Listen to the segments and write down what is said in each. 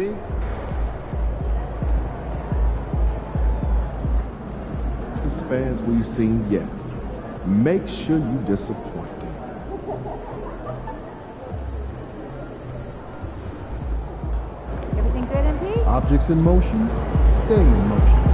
MP? Fans we've seen yet. Make sure you disappoint them. Everything good, MP? Objects in motion, stay in motion.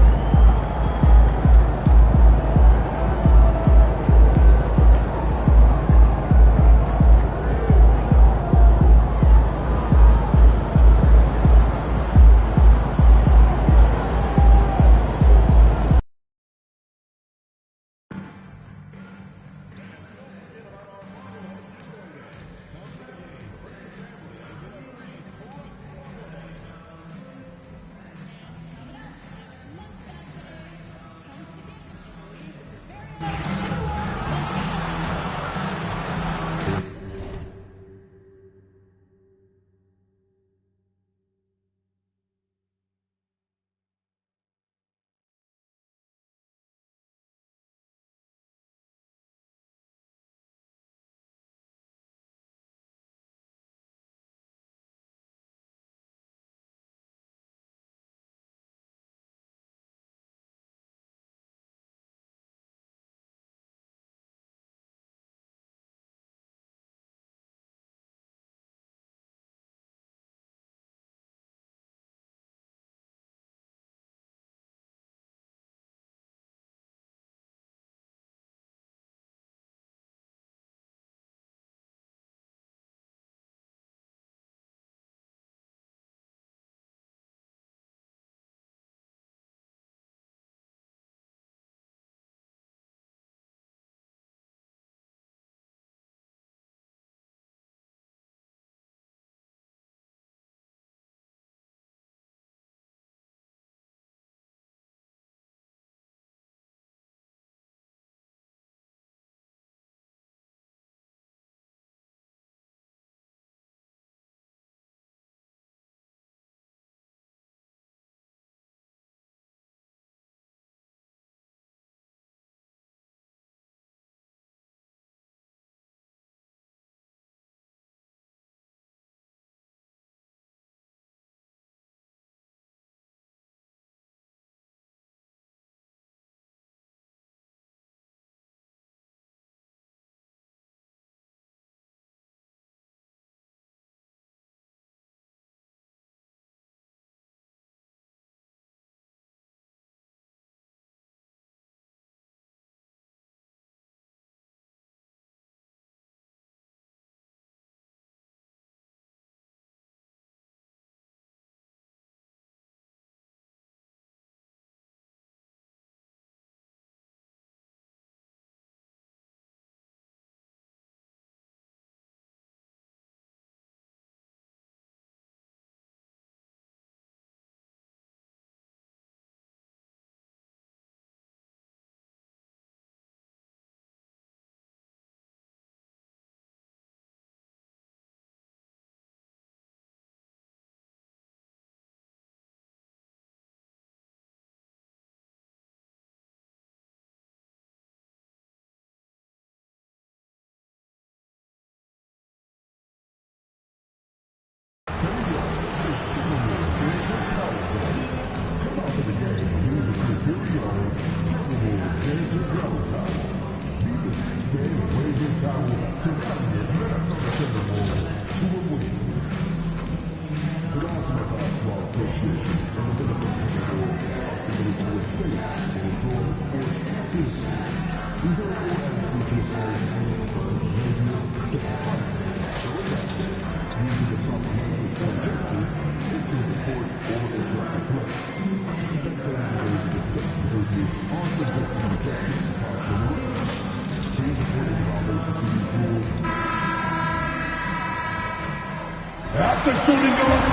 After shooting guard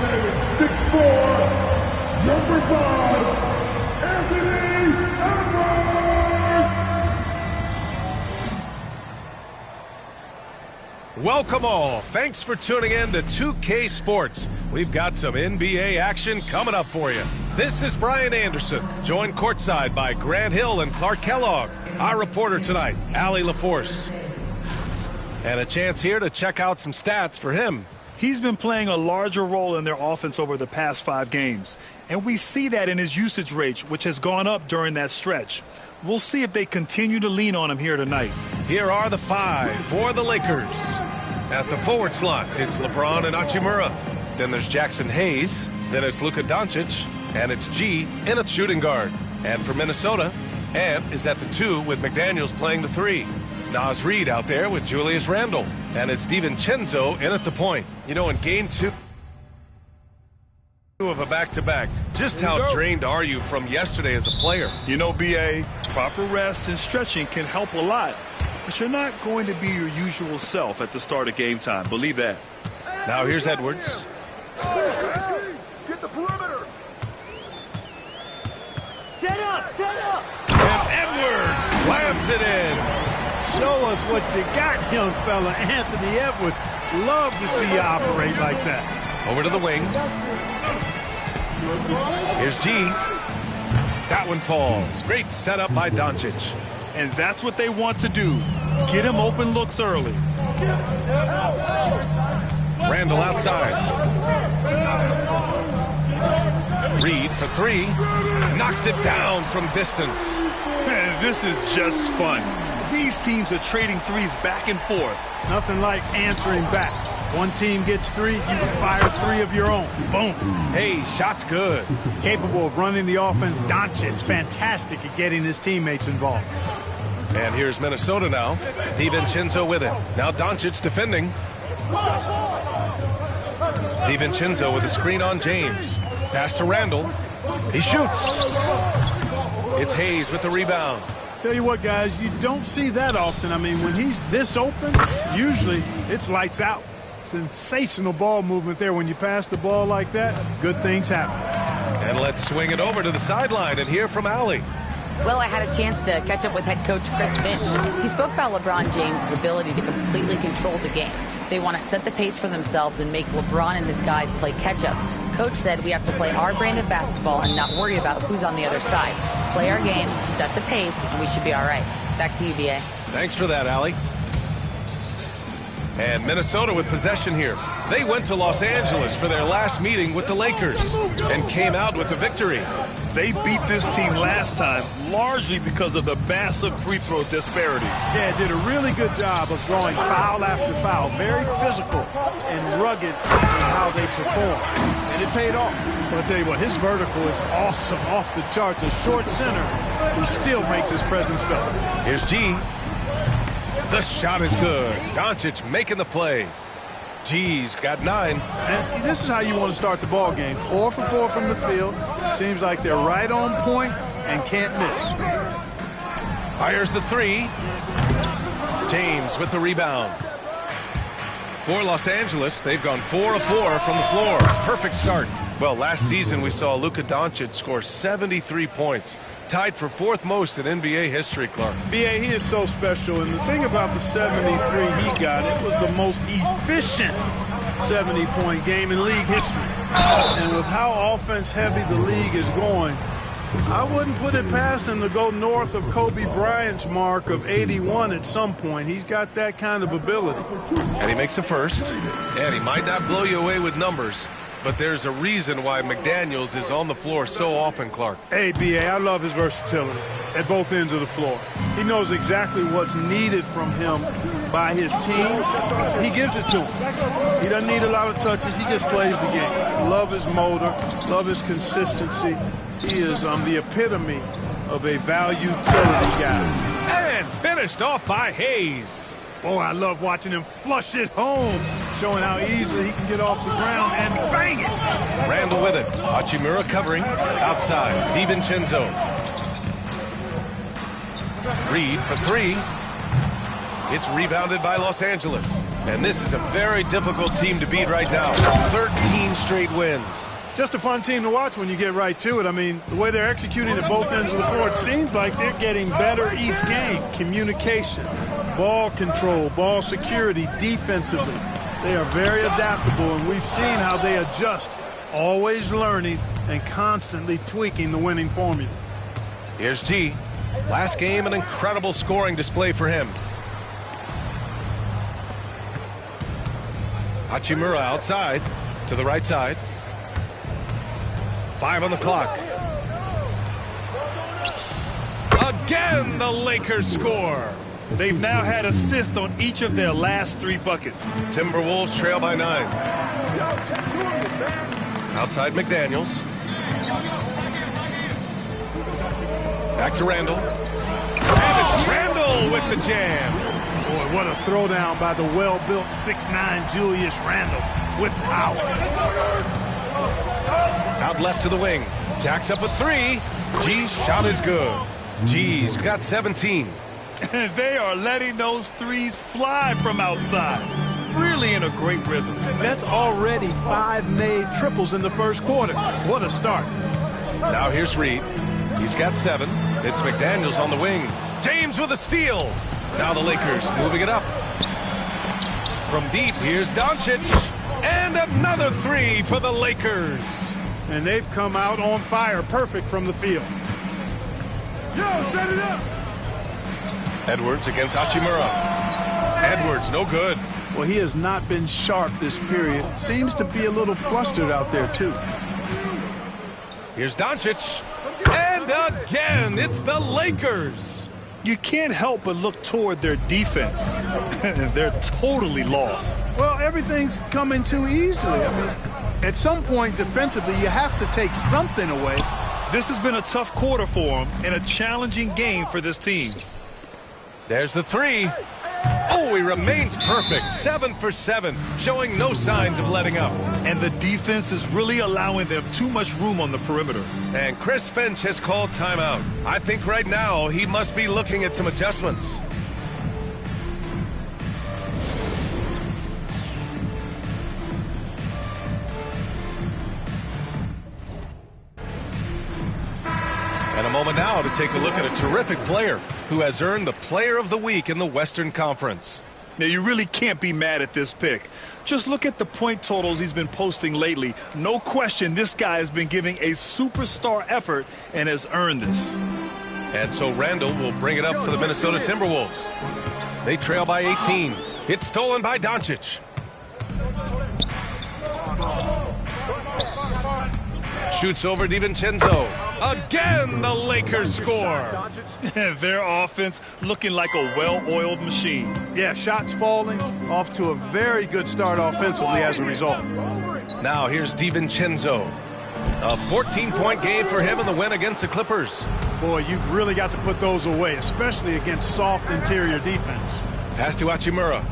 standing 6'4", number 5, Anthony Edwards! Welcome all. Thanks for tuning in to 2K Sports. We've got some NBA action coming up for you. This is Brian Anderson, joined courtside by Grant Hill and Clark Kellogg. Our reporter tonight, Allie LaForce. And a chance here to check out some stats for him. He's been playing a larger role in their offense over the past 5 games. And we see that in his usage rate, which has gone up during that stretch. We'll see if they continue to lean on him here tonight. Here are the 5 for the Lakers. At the forward slots, it's LeBron and Hachimura. Then there's Jackson Hayes. Then it's Luka Doncic. And it's G in a shooting guard. And for Minnesota, Ant is at the 2 with McDaniels playing the 3. Naz Reid out there with Julius Randle. And it's DiVincenzo in at the point. You know, in game 2 of a back-to-back, just how drained are you from yesterday as a player? You know, B.A., proper rest and stretching can help a lot. But you're not going to be your usual self at the start of game time. Believe that. Now here's Edwards. Get the perimeter. Set up! Set up! And Edwards slams it in. Show us what you got, young fella. Anthony Edwards. Love to see you operate like that. Over to the wing. Here's G. That one falls. Great setup by Doncic. And that's what they want to do. Get him open looks early. Randle outside. Reid for 3. Knocks it down from distance. Man, this is just fun. These teams are trading threes back and forth. Nothing like answering back. One team gets 3, you can fire 3 of your own. Boom. Hey, shot's good. Capable of running the offense. Doncic, fantastic at getting his teammates involved. And here's Minnesota now. DiVincenzo with it. Now Doncic defending. DiVincenzo with a screen on James. Pass to Randle. He shoots. It's Hayes with the rebound. Tell you what, guys, you don't see that often. I mean, when he's this open, usually it's lights out. Sensational ball movement there. When you pass the ball like that, good things happen. And let's swing it over to the sideline and hear from Allie. Well, I had a chance to catch up with head coach Chris Finch. He spoke about LeBron James' ability to completely control the game. They want to set the pace for themselves and make LeBron and his guys play catch-up. Coach said we have to play our brand of basketball and not worry about who's on the other side. Play our game, set the pace, and we should be all right. Back to you, VA. Thanks for that, Allie. And Minnesota with possession here. They went to Los Angeles for their last meeting with the Lakers and came out with the victory. They beat this team last time largely because of the massive free throw disparity. Yeah, did a really good job of drawing foul after foul. Very physical and rugged in how they perform. And it paid off. But I'll tell you what, his vertical is awesome, off the charts. A short center who still makes his presence felt. Here's G. The shot is good. Doncic making the play. G's got 9. And this is how you want to start the ball game. 4 for 4 from the field. Seems like they're right on point and can't miss. Fires the 3. James with the rebound. For Los Angeles, they've gone 4 of 4 from the floor. Perfect start. Well, last season we saw Luka Doncic score 73 points. Tied for 4th most in NBA history, Clark. B.A., he is so special. And the thing about the 73 he got, it was the most efficient 70-point game in league history. And with how offense-heavy the league is going, I wouldn't put it past him to go north of Kobe Bryant's mark of 81 at some point. He's got that kind of ability. And he makes a first. And he might not blow you away with numbers, but there's a reason why McDaniels is on the floor so often, Clark. Hey, B.A., I love his versatility at both ends of the floor. He knows exactly what's needed from him by his team. He gives it to him. He doesn't need a lot of touches. He just plays the game. Love his motor. Love his consistency. He is the epitome of a value utility guy. And finished off by Hayes. Boy, I love watching him flush it home, showing how easily he can get off the ground and bang it. Randle with it. Hachimura covering. Outside. DiVincenzo. Reid for 3. It's rebounded by Los Angeles. And this is a very difficult team to beat right now. 13 straight wins. Just a fun team to watch when you get right to it. I mean, the way they're executing at both ends of the floor, it seems like they're getting better each game. Communication, ball control, ball security, defensively. They are very adaptable, and we've seen how they adjust, always learning and constantly tweaking the winning formula. Here's G. Last game, an incredible scoring display for him. Hachimura outside to the right side. 5 on the clock. Again, the Lakers score. They've now had assists on each of their last 3 buckets. Timberwolves trail by 9. Outside McDaniels. Back to Randall. And it's Randall with the jam. Boy, what a throwdown by the well-built 6'9" Julius Randle with power. Out left to the wing. Jacks up a 3. G's shot is good. G's got 17. And they are letting those threes fly from outside. Really in a great rhythm. That's already 5 made triples in the first quarter. What a start. Now here's Reed. He's got 7. It's McDaniels on the wing. James with a steal. Now the Lakers moving it up. From deep, here's Doncic. And another 3 for the Lakers. And they've come out on fire, perfect from the field. Yo, set it up. Edwards against Hachimura. Edwards, no good. Well, he has not been sharp this period. Seems to be a little flustered out there, too. Here's Doncic. And again, it's the Lakers. You can't help but look toward their defense. They're totally lost. Well, everything's coming too easily. I mean, at some point defensively, you have to take something away. This has been a tough quarter for them and a challenging game for this team. There's the 3. Oh, he remains perfect. 7 for 7, showing no signs of letting up. And the defense is really allowing them too much room on the perimeter. And Chris Finch has called timeout. I think right now he must be looking at some adjustments. And a moment now to take a look at a terrific player who has earned the Player of the Week in the Western Conference. Now, you really can't be mad at this pick. Just look at the point totals he's been posting lately. No question this guy has been giving a superstar effort and has earned this. And so Randall will bring it up for the Minnesota Timberwolves. They trail by 18. It's stolen by Doncic. Shoots over DiVincenzo. Again, the Lakers score. Their offense looking like a well-oiled machine. Yeah, shots falling, off to a very good start offensively as a result. Now here's DiVincenzo. A 14-point game for him in the win against the Clippers. Boy, you've really got to put those away, especially against soft interior defense. Pass to Hachimura.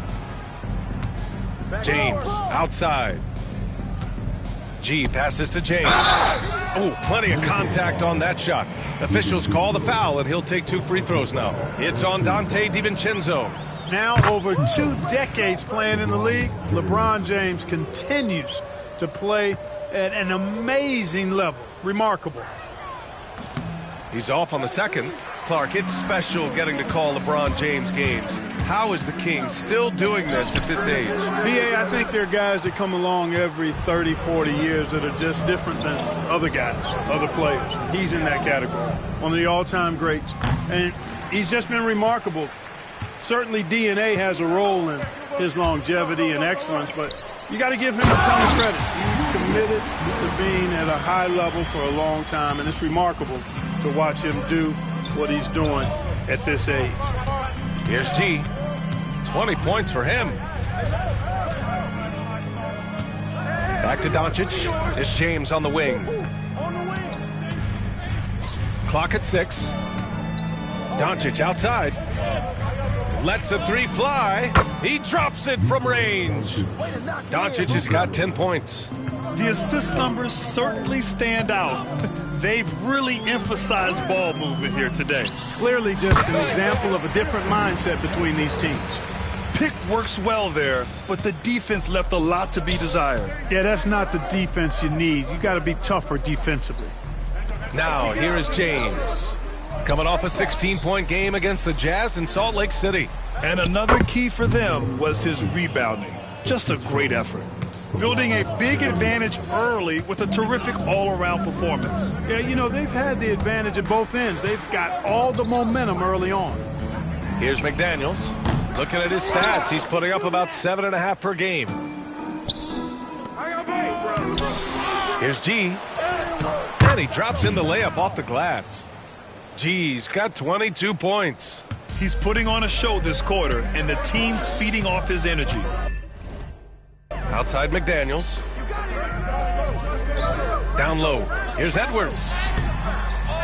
James outside. G passes to James. Oh, plenty of contact on that shot. Officials call the foul, and he'll take 2 free throws now. It's on Dante DiVincenzo. Now over 2 decades playing in the league, LeBron James continues to play at an amazing level. Remarkable. He's off on the second. Clark, it's special getting to call LeBron James games. How is the King still doing this at this age? B.A., I think there are guys that come along every 30, 40 years that are just different than other guys, other players. He's in that category. One of the all-time greats. And he's just been remarkable. Certainly DNA has a role in his longevity and excellence, but you got to give him a ton of credit. He's committed to being at a high level for a long time, and it's remarkable to watch him do what he's doing at this age. Here's G. 20 points for him. Back to Doncic. It's James on the wing. Clock at 6. Doncic outside. Lets the 3 fly. He drops it from range. Doncic has got 10 points. The assist numbers certainly stand out. They've really emphasized ball movement here today. Clearly just an example of a different mindset between these teams. Pick works well there, but the defense left a lot to be desired. Yeah, that's not the defense you need. You got to be tougher defensively. Now, here is James. Coming off a 16-point game against the Jazz in Salt Lake City. And another key for them was his rebounding. Just a great effort. Building a big advantage early with a terrific all-around performance. Yeah, you know, they've had the advantage at both ends. They've got all the momentum early on. Here's McDaniels. Looking at his stats, he's putting up about 7.5 per game. Here's G. And he drops in the layup off the glass. G's got 22 points. He's putting on a show this quarter, and the team's feeding off his energy. Outside McDaniels. Down low. Here's Edwards.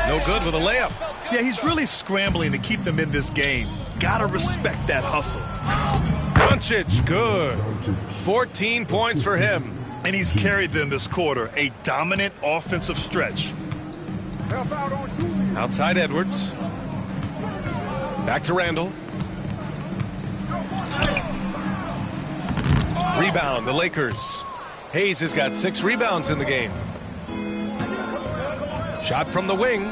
No good with a layup. Yeah, he's really scrambling to keep them in this game. Gotta respect that hustle. Doncic, good. 14 points for him. And he's carried them this quarter, a dominant offensive stretch. Outside Edwards. Back to Randall. Rebound, the Lakers. Hayes has got 6 rebounds in the game. Shot from the wing.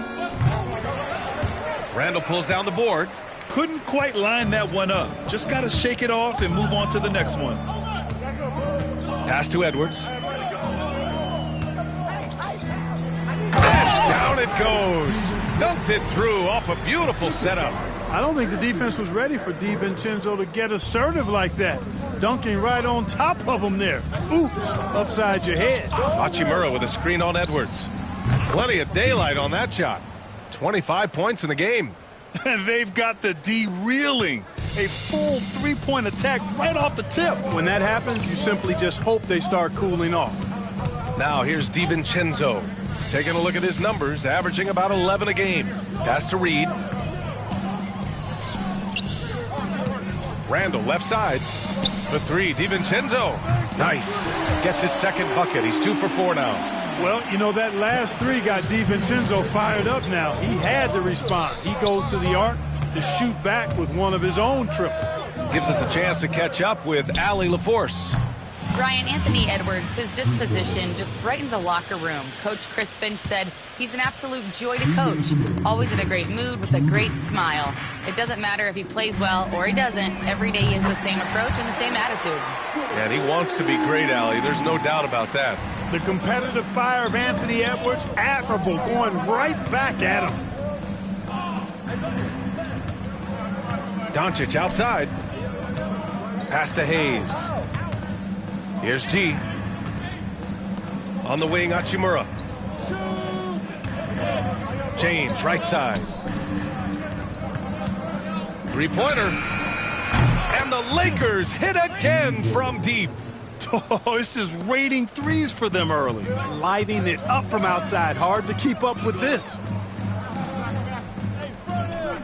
Randall pulls down the board. Couldn't quite line that one up. Just got to shake it off and move on to the next one. Pass to Edwards. And down it goes. Dunked it through off a beautiful setup. I don't think the defense was ready for DiVincenzo to get assertive like that. Dunking right on top of him there. Oops, upside your head. Hachimura with a screen on Edwards. Plenty of daylight on that shot. 25 points in the game. And they've got the D reeling. A full three-point attack right off the tip. When that happens, you simply just hope they start cooling off. Now here's DiVincenzo. Taking a look at his numbers, averaging about 11 a game. Pass to Reed. Randall left side. For 3, DiVincenzo. Nice. Gets his second bucket. He's 2 for 4 now. Well, you know, that last 3 got DiVincenzo fired up now. He had to respond. He goes to the arc to shoot back with one of his own triples. Gives us a chance to catch up with Allie LaForce. Brian, Anthony Edwards, his disposition just brightens a locker room. Coach Chris Finch said he's an absolute joy to coach. Always in a great mood with a great smile. It doesn't matter if he plays well or he doesn't. Every day he has the same approach and the same attitude. And he wants to be great, Allie. There's no doubt about that. The competitive fire of Anthony Edwards, admirable, going right back at him. Doncic outside. Pass to Hayes. Here's G. On the wing, Hachimura. James, right side. Three-pointer. And the Lakers hit again from deep. Oh, it's just raining threes for them early. Lighting it up from outside. Hard to keep up with this.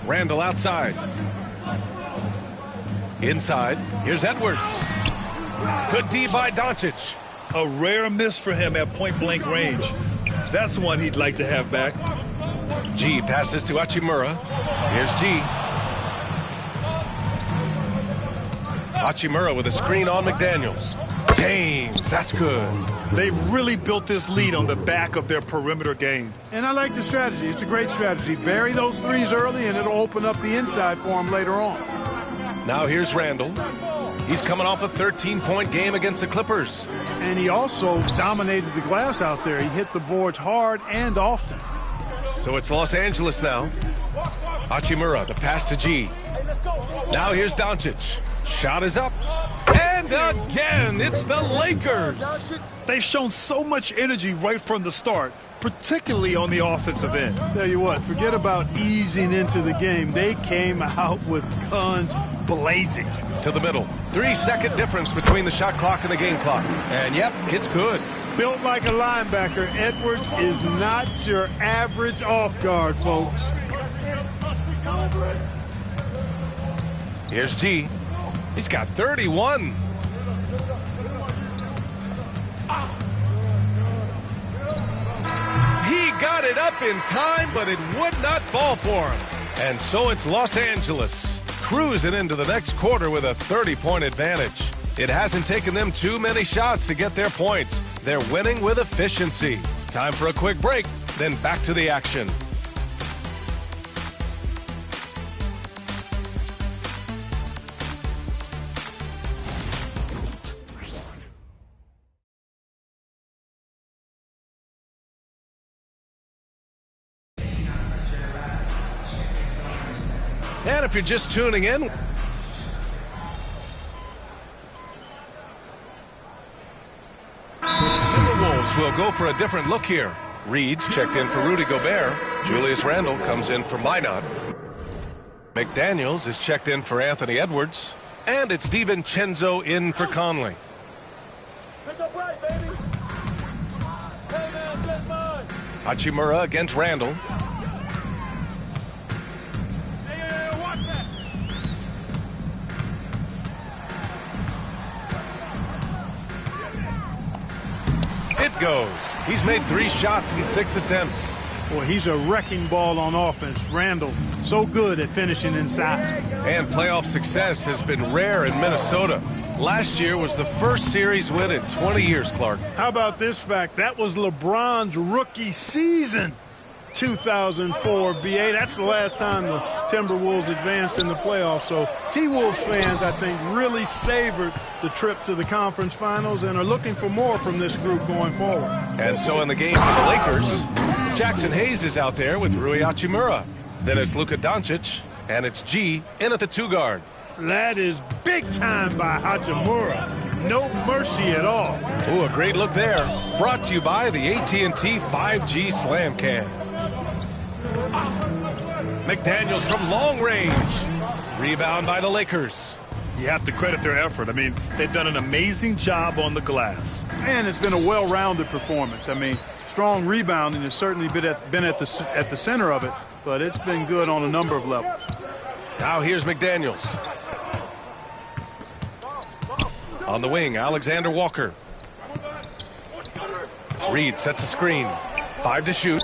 Randall outside. Inside. Here's Edwards. Good D by Doncic. A rare miss for him at point-blank range. That's one he'd like to have back. G passes to Hachimura. Here's G. Hachimura with a screen on McDaniels. James, that's good. They've really built this lead on the back of their perimeter game. And I like the strategy. It's a great strategy. Bury those threes early, and it'll open up the inside for him later on. Now here's Randall. He's coming off a 13-point game against the Clippers. And he also dominated the glass out there. He hit the boards hard and often. So it's Los Angeles now. Hachimura, the pass to G. Now here's Doncic. Shot is up. And again, it's the Lakers. They've shown so much energy right from the start, particularly on the offensive end. Tell you what, forget about easing into the game. They came out with guns blazing. To the middle. 3-second difference between the shot clock and the game clock. And yep, it's good. Built like a linebacker, Edwards is not your average off guard, folks. Here's G. He's got 31. He got it up in time, but it would not fall for him. And so it's Los Angeles cruising into the next quarter with a 30-point advantage. It hasn't taken them too many shots to get their points. They're winning with efficiency. Time for a quick break, then back to the action. And if you're just tuning in, Timberwolves Timberwolves will go for a different look here. Reed's checked in for Rudy Gobert. Julius Randle comes in for Minot. McDaniels is checked in for Anthony Edwards. And it's DiVincenzo in for Conley. Pick up right, baby. Hey, man, get mine. Hachimura against Randle. Hey, watch that. It goes. He's made 3 shots in 6 attempts. Boy, he's a wrecking ball on offense. Randle, so good at finishing inside. And playoff success has been rare in Minnesota. Last year was the first series win in 20 years, Clark. How about this fact? That was LeBron's rookie season, 2004 BA. That's the last time the Timberwolves advanced in the playoffs. So T-Wolves fans, I think, really savored the trip to the conference finals and are looking for more from this group going forward. And so in the game for the Lakers, Jackson Hayes is out there with Rui Hachimura. Then it's Luka Doncic, and it's G in at the 2 guard. That is big time by Hachimura. No mercy at all. Ooh, a great look there. Brought to you by the AT&T 5G Slam Can. McDaniels from long range. Rebound by the Lakers. You have to credit their effort. I mean, they've done an amazing job on the glass. And it's been a well-rounded performance. I mean, strong rebounding has certainly been at the center of it, but it's been good on a number of levels. Now here's McDaniels. On the wing, Alexander Walker. Reed sets a screen. 5 to shoot.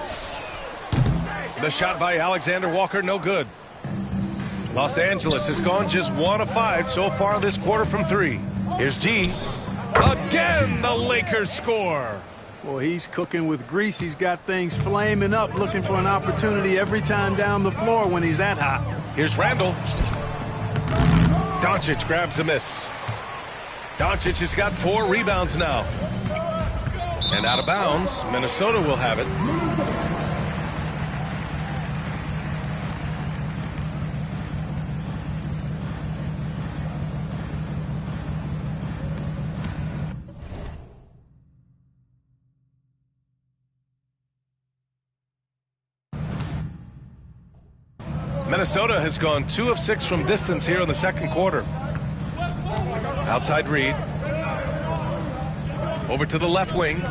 The shot by Alexander Walker, no good. Los Angeles has gone just 1 of 5 so far this quarter from 3. Here's G. Again, the Lakers score. Well, he's cooking with grease. He's got things flaming up, looking for an opportunity every time down the floor when he's that hot. Here's Randle. Doncic grabs the miss. Doncic has got 4 rebounds now. And out of bounds, Minnesota will have it. Minnesota has gone 2 of 6 from distance here in the second quarter. Outside Reed. Over to the left wing.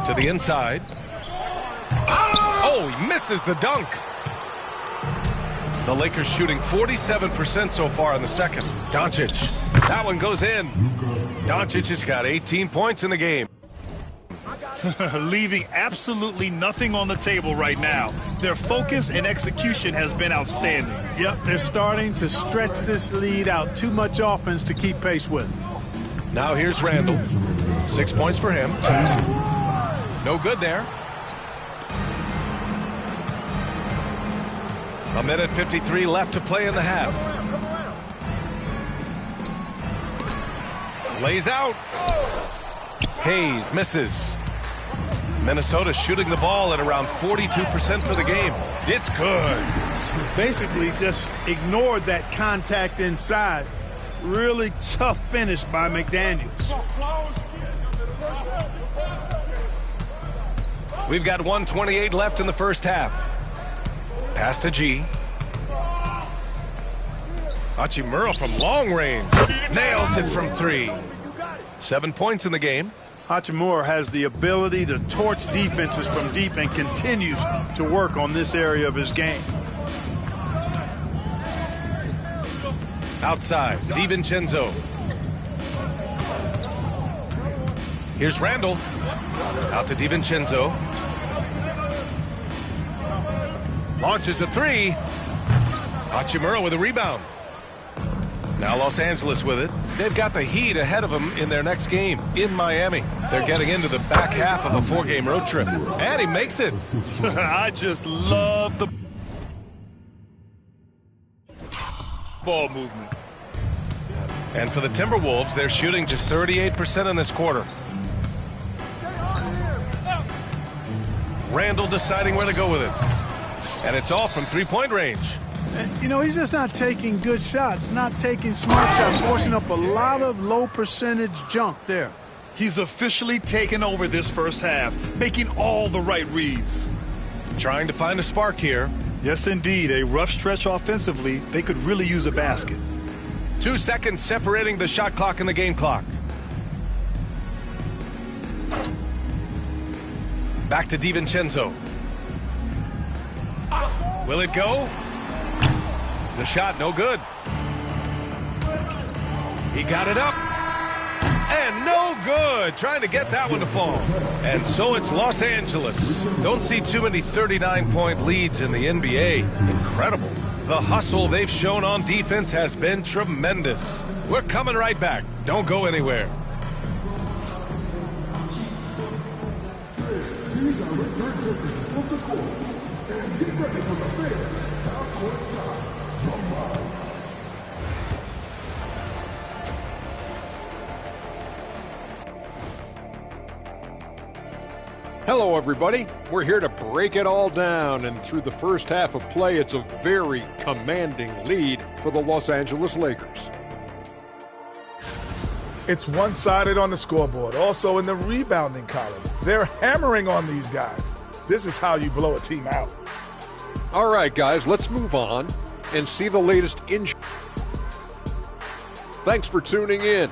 To the inside. Oh, he misses the dunk. The Lakers shooting 47% so far in the second. Doncic. That one goes in. Doncic has got 18 points in the game. Leaving absolutely nothing on the table right now. Their focus and execution has been outstanding. Yep, they're starting to stretch this lead out. Too much offense to keep pace with. Now here's Randle. 6 points for him. No good there. A minute 53 left to play in the half. Lays out. Hayes misses. Minnesota shooting the ball at around 42% for the game. It's good. Basically just ignored that contact inside. Really tough finish by McDaniels. We've got 1:28 left in the first half. Pass to G. Hachimura from long range. Nails it from 3. 7 points in the game. Hachimura has the ability to torch defenses from deep and continues to work on this area of his game. Outside, DiVincenzo. Here's Randle. Out to DiVincenzo. Launches a 3. Hachimura with a rebound. Now Los Angeles with it. They've got the Heat ahead of them in their next game in Miami. They're getting into the back half of a 4-game road trip. And he makes it. I just love the ball movement. And for the Timberwolves, they're shooting just 38% in this quarter. Randle deciding where to go with it. And it's all from 3-point range. And, you know, he's just not taking good shots, not taking smart shots, forcing up a lot of low percentage junk there. He's officially taken over this first half, making all the right reads. Trying to find a spark here. Yes, indeed. A rough stretch offensively. They could really use a basket. 2 seconds separating the shot clock and the game clock. Back to DiVincenzo. Will it go? The shot no good. He got it up. And no good. Trying to get that one to fall. And so it's Los Angeles. Don't see too many 39-point leads in the NBA. Incredible. The hustle they've shown on defense has been tremendous. We're coming right back. Don't go anywhere. Hello, everybody. We're here to break it all down, and through the first half of play, it's a very commanding lead for the Los Angeles Lakers. It's one-sided on the scoreboard. Also in the rebounding column. They're hammering on these guys. This is how you blow a team out. All right, guys, let's move on and see the latest injury. Thanks for tuning in.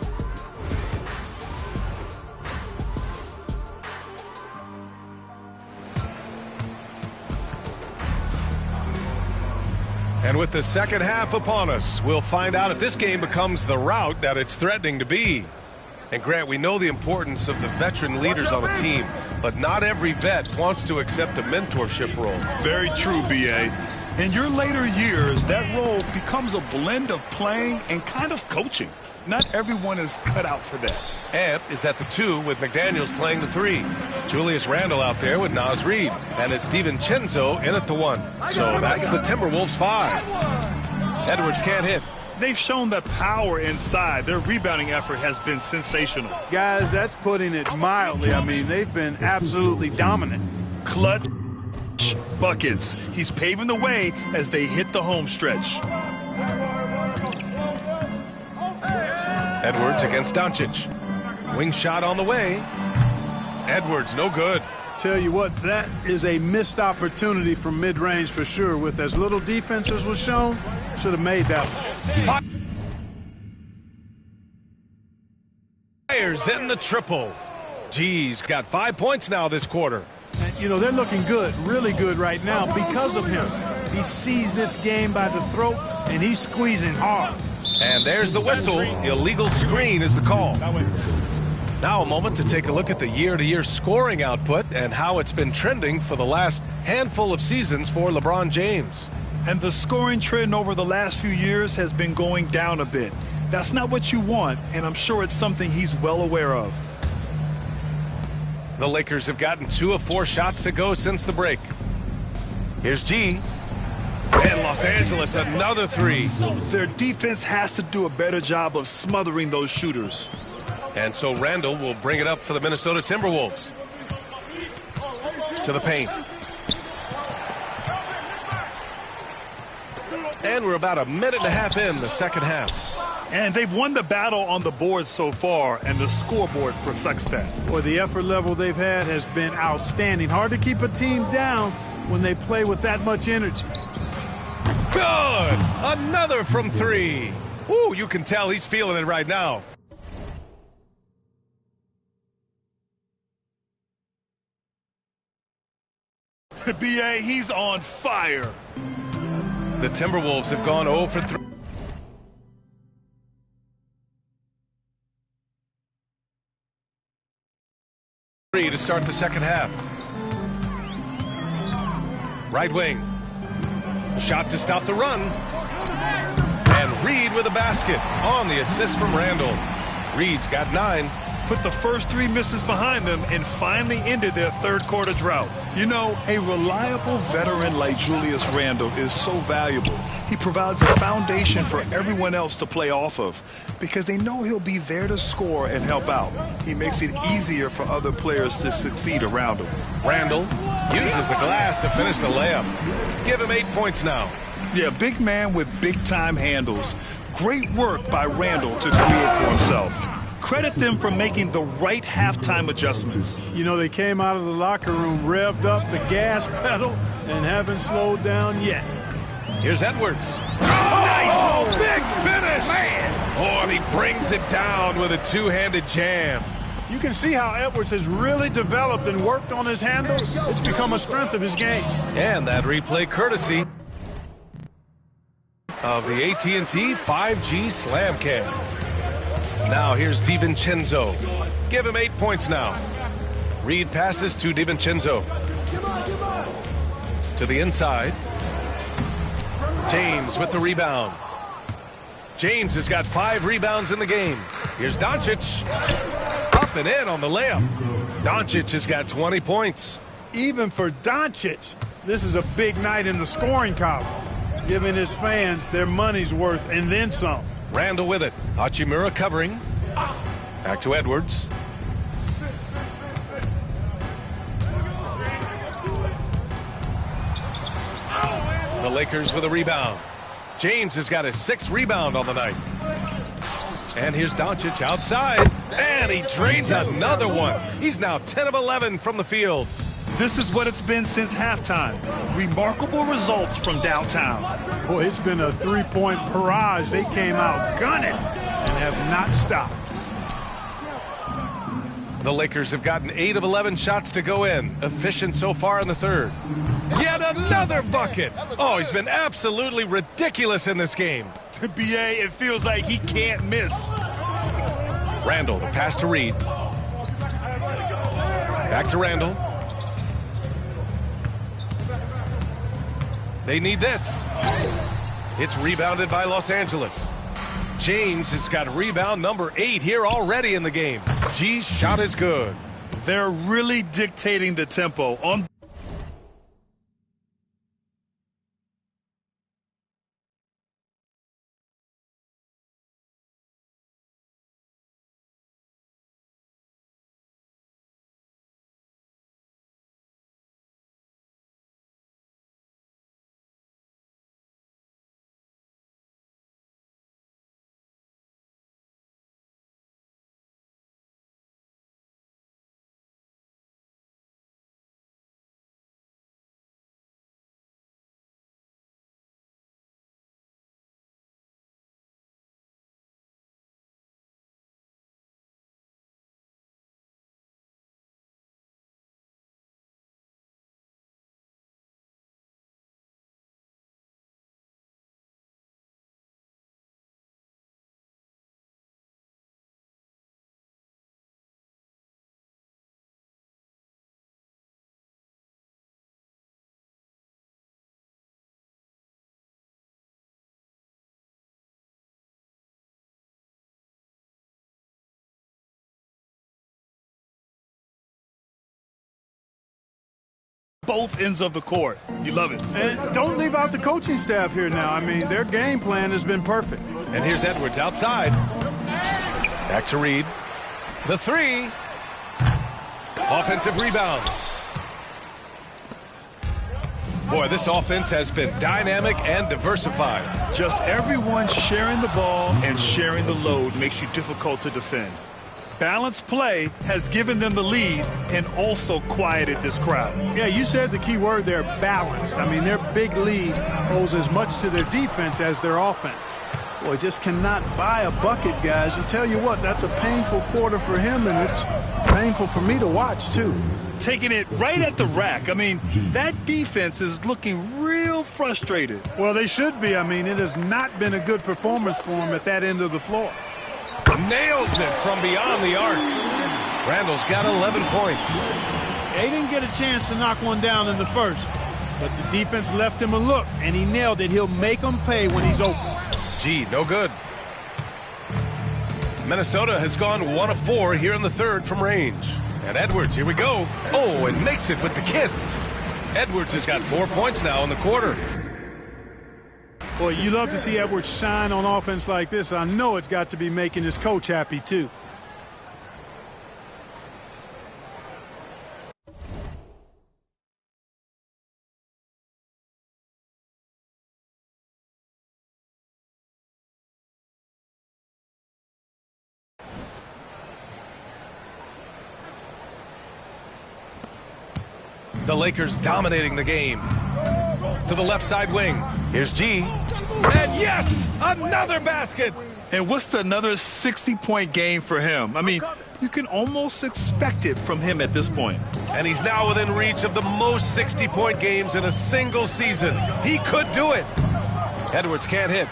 And with the second half upon us, we'll find out if this game becomes the rout that it's threatening to be. And Grant, we know the importance of the veteran leaders on a team, but not every vet wants to accept a mentorship role. Very true, B.A. In your later years, that role becomes a blend of playing and kind of coaching. Not everyone is cut out for that. Ant is at the 2 with McDaniels playing the 3. Julius Randle out there with Naz Reid. And it's DiVincenzo in at the 1. So that's the Timberwolves 5. Edwards can't hit. They've shown that power inside. Their rebounding effort has been sensational. Guys, that's putting it mildly. I mean, they've been absolutely dominant. Clutch buckets. He's paving the way as they hit the home stretch. Edwards against Doncic. Wing shot on the way. Edwards, no good. Tell you what, that is a missed opportunity from mid-range for sure. With as little defense as was shown, should have made that one. Fires in the triple. G's got 5 points now this quarter. And, you know, they're looking good, really good right now because of him. He sees this game by the throat, and he's squeezing hard. And there's the whistle. Illegal screen is the call. Now a moment to take a look at the year-to-year scoring output and how it's been trending for the last handful of seasons for LeBron James. And the scoring trend over the last few years has been going down a bit. That's not what you want, and I'm sure it's something he's well aware of. The Lakers have gotten 2 of 4 shots to go since the break. Here's G. And Los Angeles, another 3. Their defense has to do a better job of smothering those shooters. And so Randle will bring it up for the Minnesota Timberwolves. To the paint. And we're about a minute and a half in the second half. And they've won the battle on the board so far, and the scoreboard reflects that. Boy, the effort level they've had has been outstanding. Hard to keep a team down when they play with that much energy. Good! Another from 3. Ooh, you can tell he's feeling it right now. B.A., he's on fire. The Timberwolves have gone 0 for 3 to start the second half. Right wing. A shot to stop the run. And Reid with a basket on the assist from Randle. Reid's got 9. Put the first 3 misses behind them and finally ended their third quarter drought. You know, a reliable veteran like Julius Randle is so valuable. He provides a foundation for everyone else to play off of because they know he'll be there to score and help out. He makes it easier for other players to succeed around him. Randle uses the glass to finish the layup. Give him 8 points now. Yeah, big man with big-time handles. Great work by Randle to create for himself. credit them for making the right halftime adjustments. You know, they came out of the locker room, revved up the gas pedal, and haven't slowed down yet. Here's Edwards. Oh, nice! Big finish! Man! Oh, and he brings it down with a two-handed jam. You can see how Edwards has really developed and worked on his handle. It's become a strength of his game. And that replay courtesy of the AT&T 5G Slam Cam. Now here's DiVincenzo. Give him 8 points now. Reed passes to DiVincenzo. To the inside. James with the rebound. James has got 5 rebounds in the game. Here's Doncic. Up and in on the layup. Doncic has got 20 points. Even for Doncic, this is a big night in the scoring column, giving his fans their money's worth and then some. Randall with it. Hachimura covering. Back to Edwards. The Lakers with a rebound. James has got his 6th rebound on the night. And here's Doncic outside. And he drains another one. He's now 10 of 11 from the field. This is what it's been since halftime. Remarkable results from downtown. Boy, it's been a three-point barrage. They came out gunning and have not stopped. The Lakers have gotten 8 of 11 shots to go in. Efficient so far in the third. Yet another bucket. Oh, he's been absolutely ridiculous in this game. BA, it feels like he can't miss. Randall, the pass to Reed. Back to Randall. They need this. It's rebounded by Los Angeles. James has got rebound number 8 here already in the game. G's shot is good. They're really dictating the tempo on both ends of the court. You love it. And don't leave out the coaching staff here now. I mean, their game plan has been perfect. And here's Edwards outside. Back to Reed. The 3. Offensive rebound. Boy, this offense has been dynamic and diversified. Just everyone sharing the ball and sharing the load makes you difficult to defend. Balanced play has given them the lead and also quieted this crowd. Yeah, you said the key word there, balanced. I mean, their big lead owes as much to their defense as their offense. Boy, just cannot buy a bucket, guys. And tell you what, that's a painful quarter for him, and it's painful for me to watch, too. Taking it right at the rack. I mean, that defense is looking real frustrated. Well, they should be. I mean, it has not been a good performance for them at that end of the floor. Nails it from beyond the arc. Randall's got 11 points. They didn't get a chance to knock one down in the first, but the defense left him a look, and he nailed it. He'll make them pay when he's open. Gee, no good. Minnesota has gone 1 of 4 here in the third from range. And Edwards, here we go. Oh, and makes it with the kiss. Edwards has got 4 points now in the quarter. Boy, you love to see Edwards shine on offense like this. I know it's got to be making his coach happy, too. The Lakers dominating the game. To the left side wing. Here's G. And yes, another basket. And what's another 60-point game for him? I mean, you can almost expect it from him at this point. And he's now within reach of the most 60-point games in a single season. He could do it. Edwards can't hit.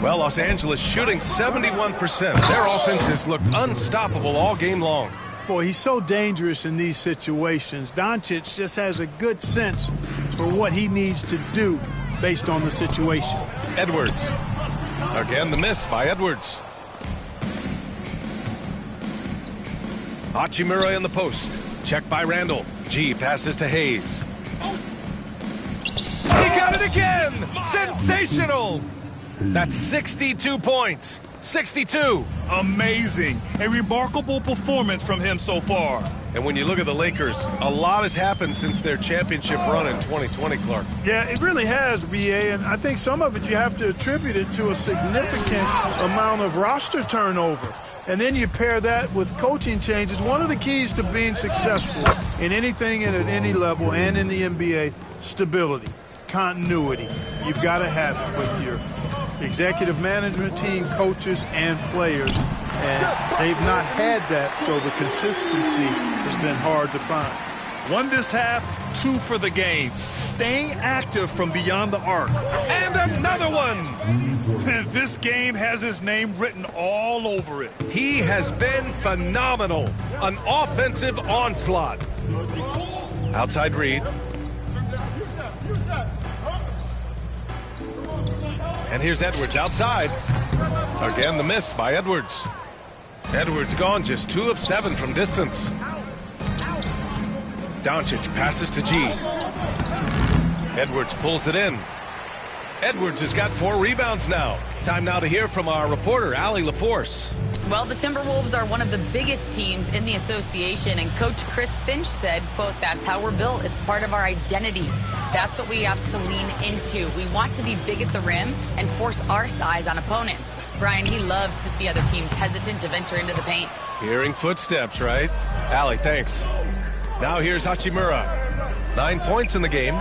Well, Los Angeles shooting 71%. Their offense has looked unstoppable all game long. Boy, he's so dangerous in these situations. Doncic just has a good sense for what he needs to do based on the situation. Edwards. Again, the miss by Edwards. Hachimura in the post. Check by Randall. G passes to Hayes. He got it again! Sensational! That's 62 points. 62. Amazing. A remarkable performance from him so far. And when you look at the Lakers, a lot has happened since their championship run in 2020, Clark. Yeah, it really has, B.A., and I think some of it you have to attribute it to a significant amount of roster turnover. And then you pair that with coaching changes. One of the keys to being successful in anything and at any level and in the NBA, stability, continuity. You've got to have it with your executive management team, coaches, and players. And they've not had that, so the consistency has been hard to find. 1 this half, 2 for the game. Staying active from beyond the arc. And another one! This game has his name written all over it. He has been phenomenal. An offensive onslaught. Outside Reed. And here's Edwards outside. Again, the miss by Edwards. Edwards gone just 2 of 7 from distance. Doncic passes to G. Edwards pulls it in. Edwards has got 4 rebounds now. Time now to hear from our reporter, Allie LaForce. Well, the Timberwolves are one of the biggest teams in the association, and Coach Chris Finch said, quote, "That's how we're built. It's part of our identity. That's what we have to lean into. We want to be big at the rim and force our size on opponents." Brian, he loves to see other teams hesitant to venture into the paint. Hearing footsteps, right? Allie, thanks. Now here's Hachimura. 9 points in the game.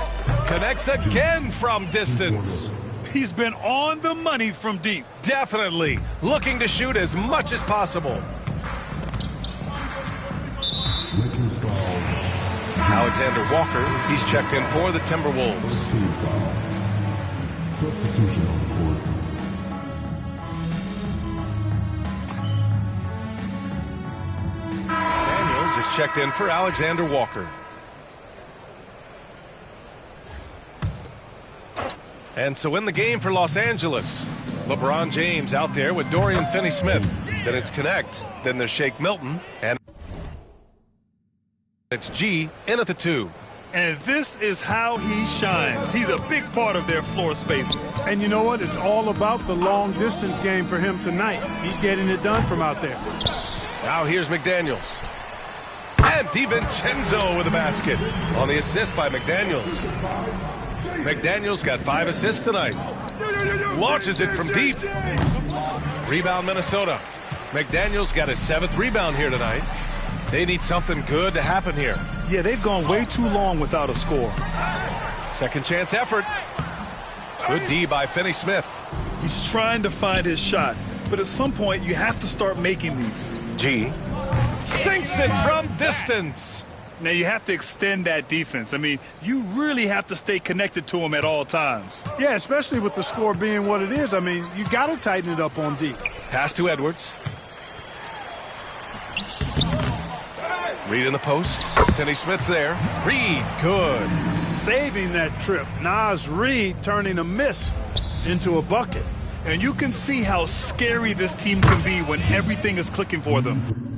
Connects again from distance. He's been on the money from deep. Definitely. Looking to shoot as much as possible. Alexander Walker, he's checked in for the Timberwolves. Substitution on the court. Daniels is checked in for Alexander Walker. And so in the game for Los Angeles, LeBron James out there with Dorian Finney-Smith. Then it's Connect. Then there's Shake Milton. And it's G in at the 2. And this is how he shines. He's a big part of their floor space. And you know what? It's all about the long-distance game for him tonight. He's getting it done from out there. Now here's McDaniels. And DiVincenzo with a basket on the assist by McDaniels. McDaniels got 5 assists tonight. Launches it from deep. Rebound Minnesota. McDaniels got his 7th rebound here tonight. They need something good to happen here. Yeah, they've gone way too long without a score. Second chance effort. Good D by Finney-Smith. He's trying to find his shot, but at some point you have to start making these. G sinks it from distance. Now you have to extend that defense. I mean, you really have to stay connected to him at all times. Yeah, especially with the score being what it is. I mean, you got to tighten it up on D. Pass to Edwards. Reed in the post. Finney-Smith's there. Reed, good. Saving that trip. Naz Reed turning a miss into a bucket. And you can see how scary this team can be when everything is clicking for them.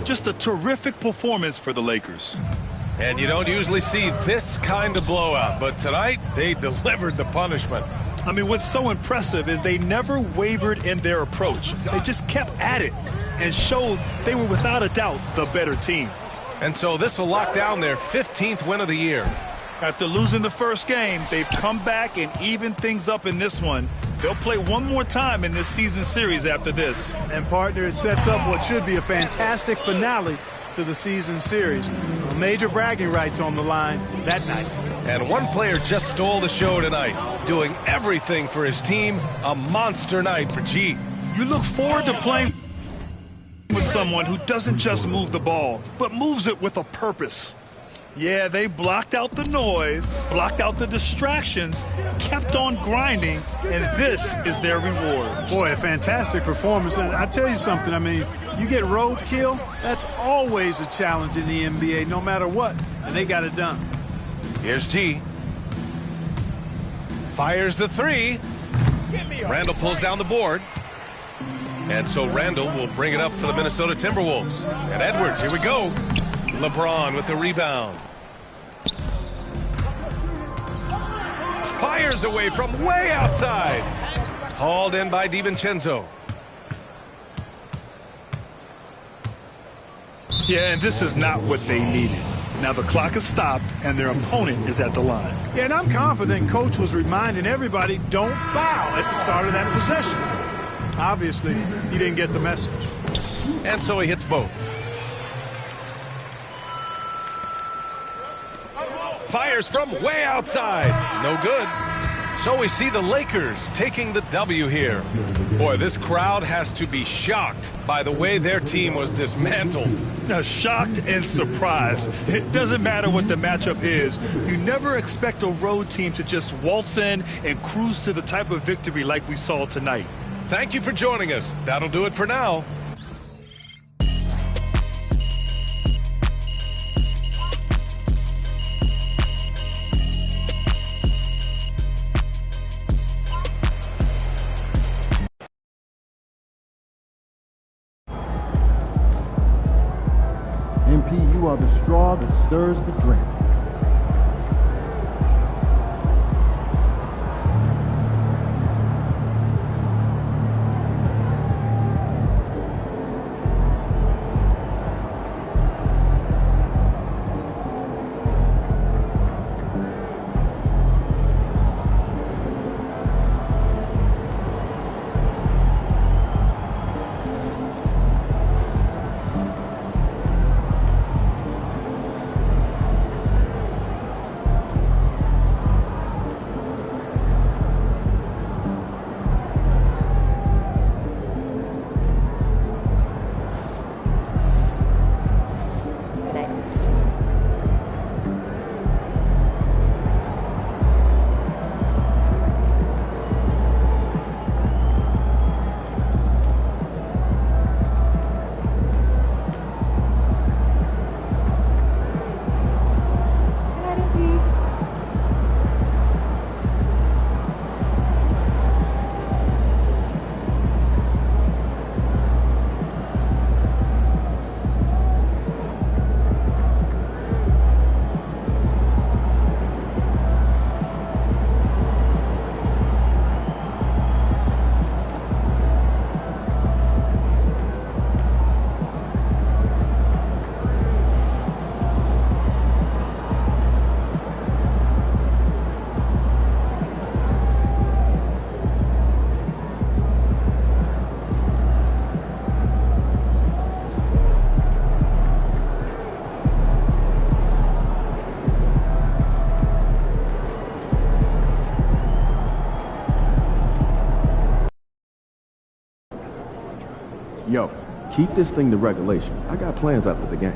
Just a terrific performance for the Lakers. And you don't usually see this kind of blowout, but tonight they delivered the punishment. I mean, what's so impressive is they never wavered in their approach. They just kept at it and showed they were without a doubt the better team. And so this will lock down their 15th win of the year. After losing the first game, they've come back and evened things up in this one. They'll play one more time in this season series after this. And, partner, it sets up what should be a fantastic finale to the season series. Major bragging rights on the line that night. And one player just stole the show tonight, doing everything for his team. A monster night for G. You look forward to playing with someone who doesn't just move the ball, but moves it with a purpose. Yeah, they blocked out the noise, blocked out the distractions, kept on grinding, and this is their reward. Boy, a fantastic performance. And I tell you something, I mean, you get roadkill, that's always a challenge in the NBA, no matter what, and they got it done. Here's G. Fires the three. Randall pulls down the board. And so Randall will bring it up for the Minnesota Timberwolves. And Edwards, here we go. LeBron with the rebound. Fires away from way outside. Hauled in by DiVincenzo. Yeah, and this is not what they needed. Now the clock has stopped, and their opponent is at the line. Yeah, and I'm confident Coach was reminding everybody, don't foul at the start of that possession. Obviously, he didn't get the message. And so he hits both. Fires from way outside. No good. So we see the Lakers taking the W here. Boy, this crowd has to be shocked by the way their team was dismantled. Now, shocked and surprised. It doesn't matter what the matchup is. You never expect a road team to just waltz in and cruise to the type of victory like we saw tonight. Thank you for joining us. That'll do it for now. MP, you are the straw that stirs the drink. Yo, keep this thing to regulation. I got plans after the game.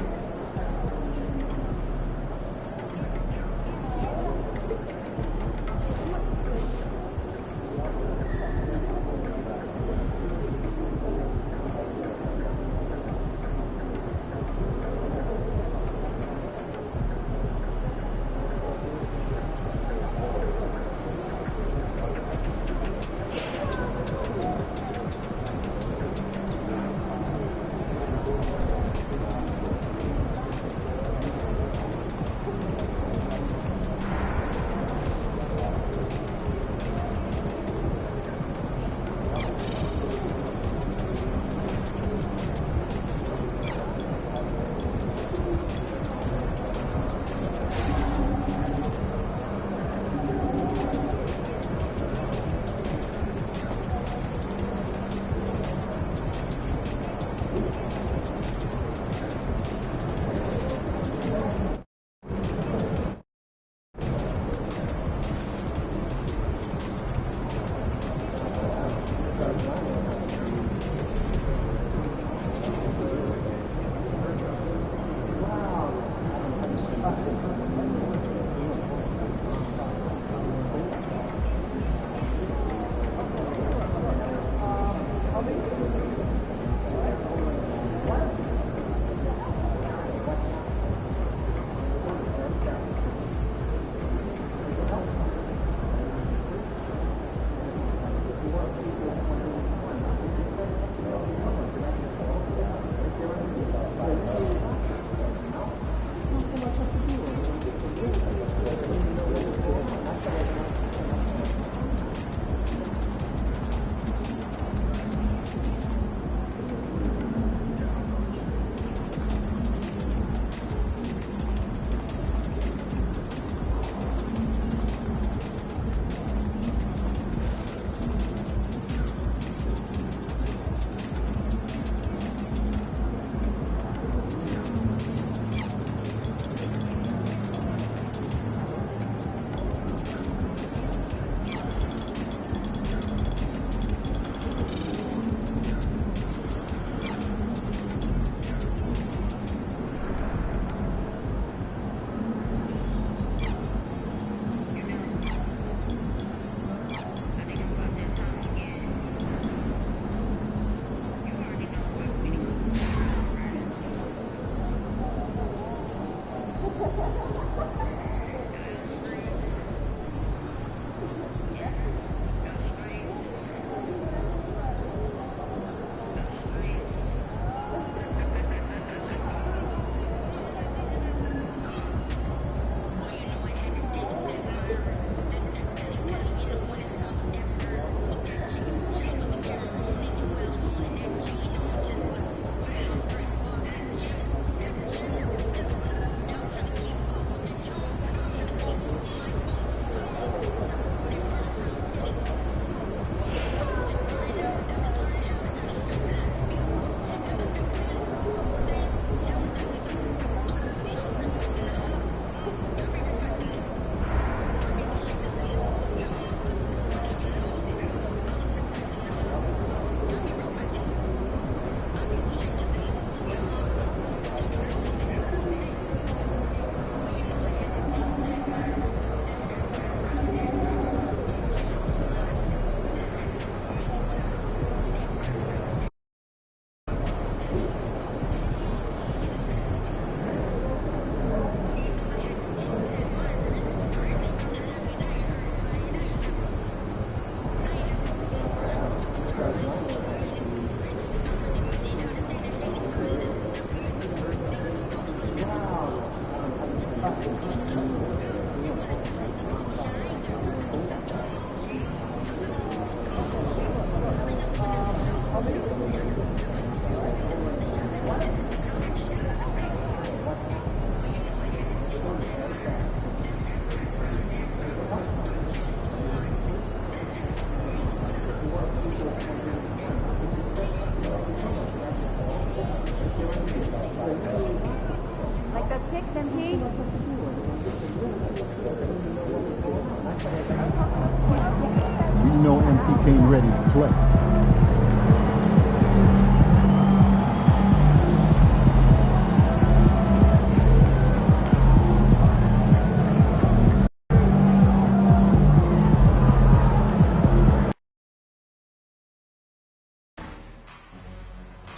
Came ready to play.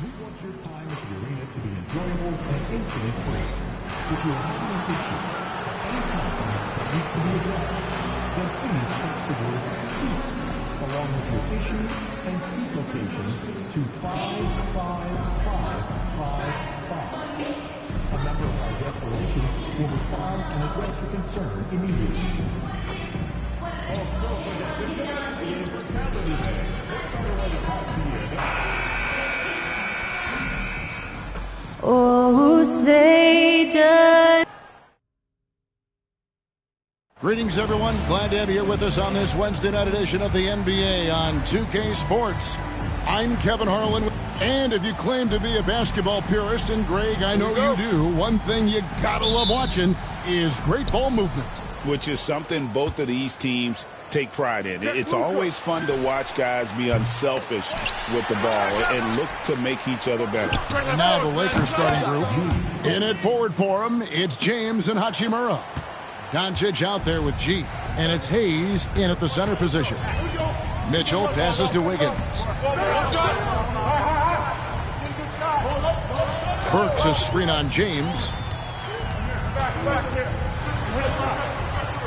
We want your time at the arena to be enjoyable and incident-free. If you're having an issue at any time that needs to be addressed, then please text the word "please" along with your issue and seat location to 55555. A member of our guest relations will respond and address your concern immediately. Oh, say does. Greetings, everyone. Glad to have you here with us on this Wednesday night edition of the NBA on 2K Sports. I'm Kevin Harlan, and if you claim to be a basketball purist, and Greg, I know you do, one thing you gotta love watching is great ball movement. Which is something both of these teams take pride in. It's always fun to watch guys be unselfish with the ball and look to make each other better. And now the Lakers starting group. In it forward for him, it's James and Hachimura. Doncic out there with G. And it's Hayes in at the center position. Mitchell passes to Wiggins. Burks a screen on James.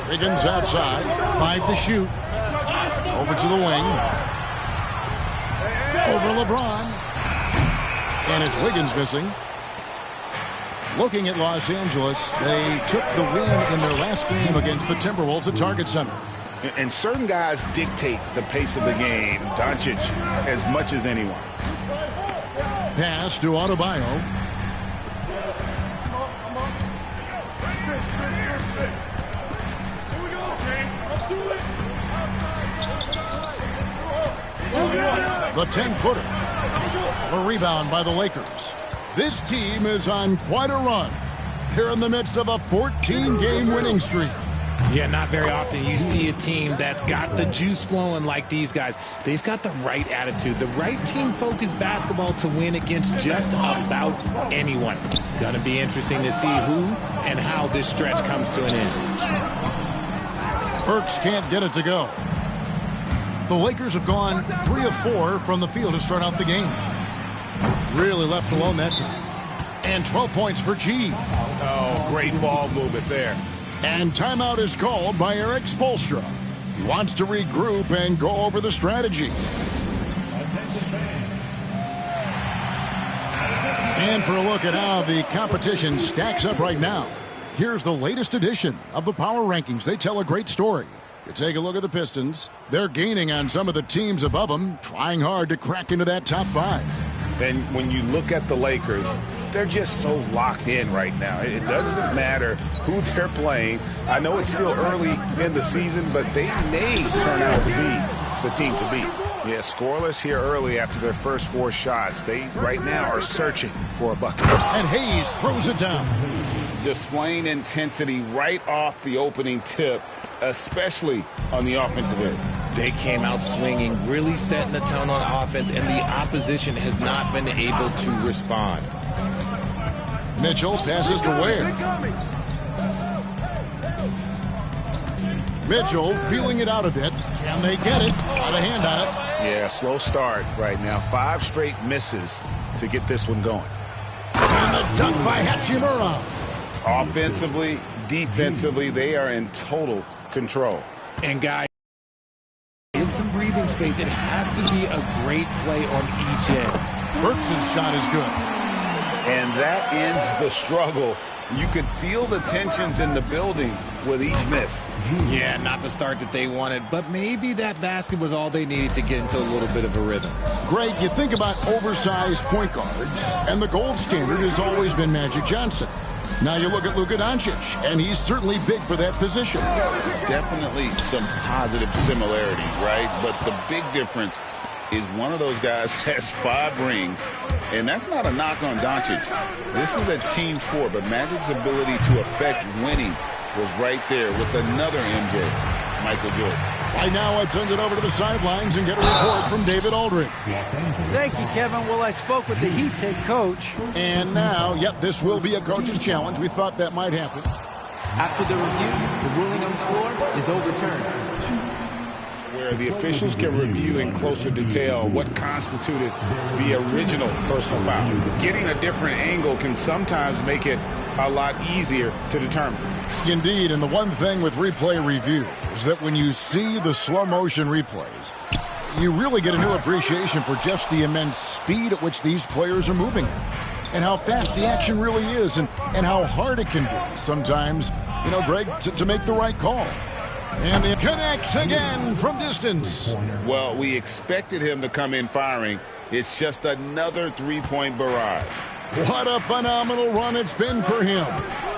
Wiggins outside. 5 to shoot. Over to the wing. Over LeBron. And it's Wiggins missing. Looking at Los Angeles, they took the win in their last game against the Timberwolves at Target Center. And certain guys dictate the pace of the game, Doncic, as much as anyone. Pass to Adebayo. The 10-footer. A rebound by the Lakers. This team is on quite a run. They're in the midst of a 14-game winning streak. Yeah, not very often you see a team that's got the juice flowing like these guys. They've got the right attitude, the right team-focused basketball to win against just about anyone. Gonna be interesting to see who and how this stretch comes to an end. Burks can't get it to go. The Lakers have gone 3 of 4 from the field to start out the game. Really left alone that time. And 12 points for G. Oh, great ball movement there. And timeout is called by Eric Spoelstra. He wants to regroup and go over the strategy. And for a look at how the competition stacks up right now, here's the latest edition of the Power Rankings. They tell a great story. You take a look at the Pistons. They're gaining on some of the teams above them, trying hard to crack into that top 5. And when you look at the Lakers, they're just so locked in right now. It doesn't matter who they're playing. I know it's still early in the season, but they may turn out to be the team to beat. Yeah, scoreless here early after their first 4 shots. They, right now, are searching for a bucket. And Hayes throws it down. Displaying intensity right off the opening tip, especially on the offensive end. They came out swinging, really setting the tone on offense, and the opposition has not been able to respond. Mitchell passes to Ware. Mitchell feeling it out a bit. Can they get it? Out of hand on it. Yeah, slow start right now. 5 straight misses to get this one going. And the dunk by Hachimura. Offensively, defensively, they are in total control. And guys, in some breathing space, it has to be a great play on each end. Burks' shot is good. And that ends the struggle. You could feel the tensions in the building with each miss. Yeah, not the start that they wanted, but maybe that basket was all they needed to get into a little bit of a rhythm. Greg, you think about oversized point guards, and the gold standard has always been Magic Johnson. Now you look at Luka Doncic, and he's certainly big for that position. Definitely some positive similarities, right? But the big difference is one of those guys has 5 rings, and that's not a knock on Doncic. This is a team sport, but Magic's ability to affect winning was right there with another MJ, Michael Jordan. Right now, let's send it over to the sidelines and get a report from David Aldridge. Thank you, Kevin. Well, I spoke with the Heat's head coach. And now, yep, this will be a coach's challenge. We thought that might happen. After the review, the ruling on the floor is overturned. Where the officials can review in closer detail what constituted the original personal foul. Getting a different angle can sometimes make it a lot easier to determine. Indeed, and the one thing with replay review is that when you see the slow motion replays, you really get a new appreciation for just the immense speed at which these players are moving and how fast the action really is and how hard it can be sometimes, you know, Greg, to make the right call. And it connects again from distance. Well, we expected him to come in firing. It's just another 3-point barrage. What a phenomenal run it's been for him.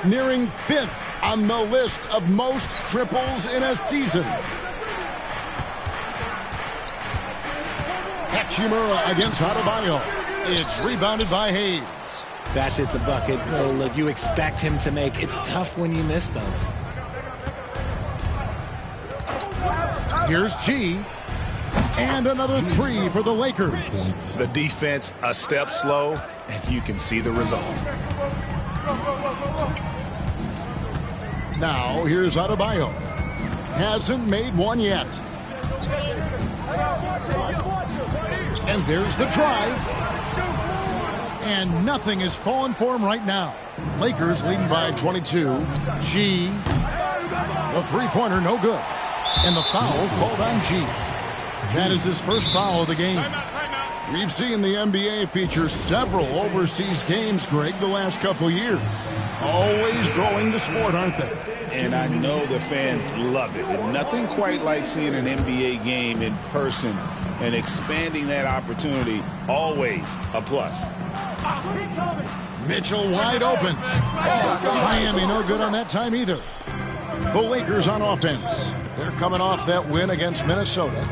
Nearing 5th on the list of most triples in a season. Hachimura against Adebayo. It's rebounded by Hayes. That's just the bucket. Look, you expect him to make. It's tough when you miss those. Here's G. And another three for the Lakers. The defense a step slow, and you can see the results. Now here's Adebayo. Hasn't made one yet. And there's the drive. And nothing is falling for him right now. Lakers leading by 22. G. The three-pointer, no good. And the foul called on G. That is his first foul of the game. We've seen the NBA feature several overseas games, Greg, the last couple years. Always growing the sport, aren't they? And I know the fans love it. And nothing quite like seeing an NBA game in person and expanding that opportunity, always a plus. Mitchell wide open. Miami no good on that time either. The Lakers on offense. They're coming off that win against Minnesota.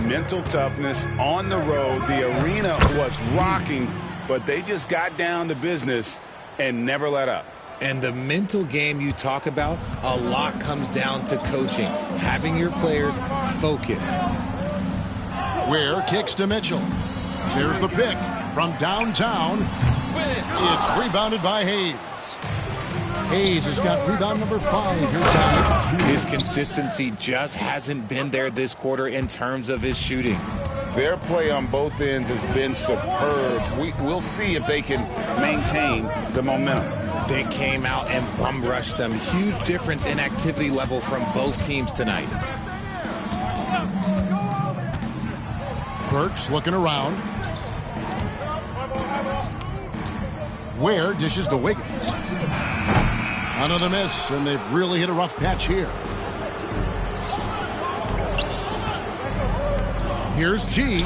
Mental toughness on the road. The arena was rocking, but they just got down to business and never let up. And the mental game you talk about, a lot comes down to coaching, having your players focused. Ware kicks to Mitchell. There's the pick from downtown. It's rebounded by Hayes. Hayes has got rebound number 5 here tonight. His consistency just hasn't been there this quarter in terms of his shooting. Their play on both ends has been superb. We'll see if they can maintain the momentum. They came out and bum rushed them. Huge difference in activity level from both teams tonight. Burks looking around. Ware dishes to Wiggins. Another miss, and they've really hit a rough patch here. Here's G.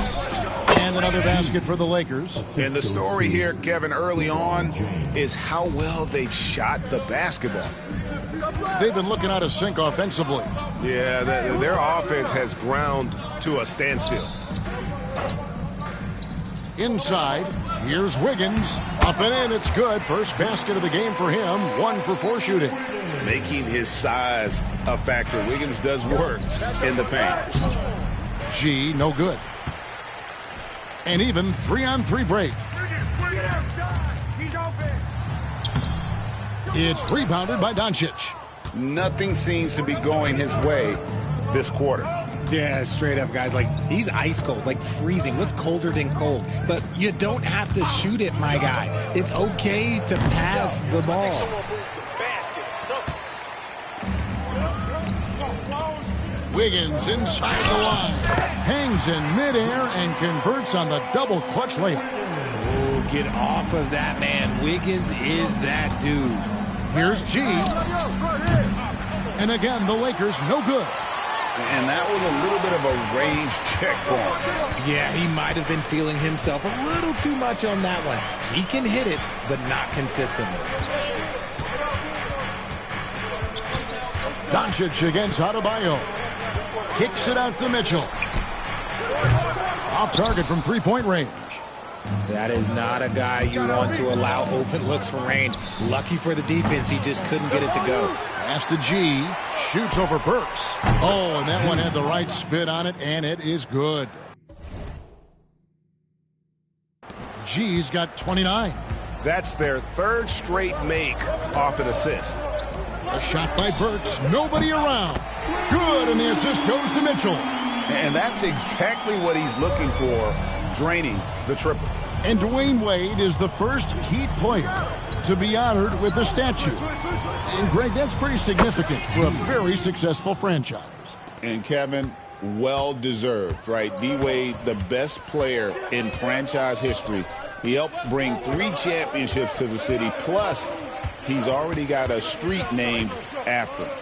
And another basket for the Lakers. And the story here, Kevin, early on is how well they've shot the basketball. They've been looking out of sync offensively. Yeah, their offense has ground to a standstill. Inside, here's Wiggins. Up and in, it's good. First basket of the game for him. 1 for 4 shooting. Making his size a factor. Wiggins does work in the paint. G, no good. And even 3-on-3 break. It's rebounded by Doncic. Nothing seems to be going his way this quarter. Yeah, straight up, guys. Like, he's ice cold, like freezing. What's colder than cold? But you don't have to shoot it, my guy. It's okay to pass the ball. Wiggins inside the line. Hangs in midair and converts on the double clutch layup. Oh, get off of that, man. Wiggins is that dude. Here's G. And again, the Lakers no good. And that was a little bit of a range check for him. Yeah, he might have been feeling himself a little too much on that one. He can hit it, but not consistently. Doncic against Adebayo. Kicks it out to Mitchell. Off target from three-point range. That is not a guy you want to allow open looks from range. Lucky for the defense, he just couldn't get it to go. Pass to G. Shoots over Burks. Oh, and that one had the right spin on it, and it is good. G's got 29. That's their third straight make off an assist. A shot by Burks. Nobody around. Good, and the assist goes to Mitchell. And that's exactly what he's looking for, draining the triple. And Dwayne Wade is the first Heat player to be honored with a statue. And, Greg, that's pretty significant for a very successful franchise. And, Kevin, well-deserved, right? D-Wade, the best player in franchise history. He helped bring 3 championships to the city, plus he's already got a street named after him.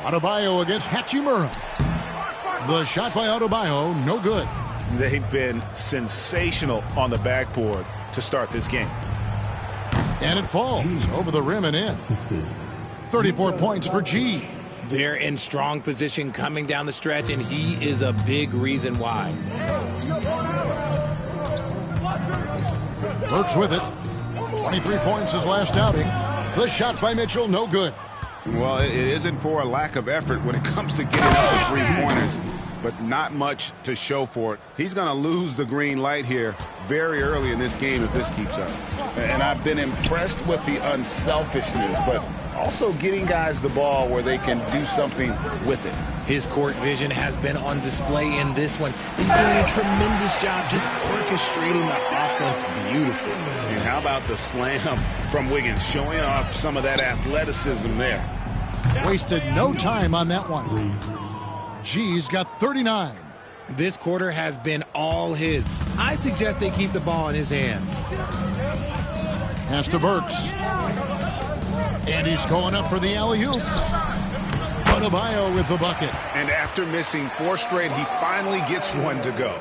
Adebayo against Hachimura. The shot by Adebayo, no good. They've been sensational on the backboard to start this game. And it falls over the rim and in. 34 points for G. They're in strong position coming down the stretch, and he is a big reason why. Burks with it. 23 points his last outing. The shot by Mitchell, no good. Well, it isn't for a lack of effort when it comes to getting up the three-pointers, but not much to show for it. He's going to lose the green light here very early in this game if this keeps up. And I've been impressed with the unselfishness, but also getting guys the ball where they can do something with it. His court vision has been on display in this one. He's doing a tremendous job just orchestrating the offense beautifully. And how about the slam from Wiggins, showing off some of that athleticism there. Wasted no time on that one. G's got 39. This quarter has been all his. I suggest they keep the ball in his hands. Pass to Burks. And he's going up for the alley-oop. Adebayo with the bucket. And after missing 4 straight, he finally gets one to go.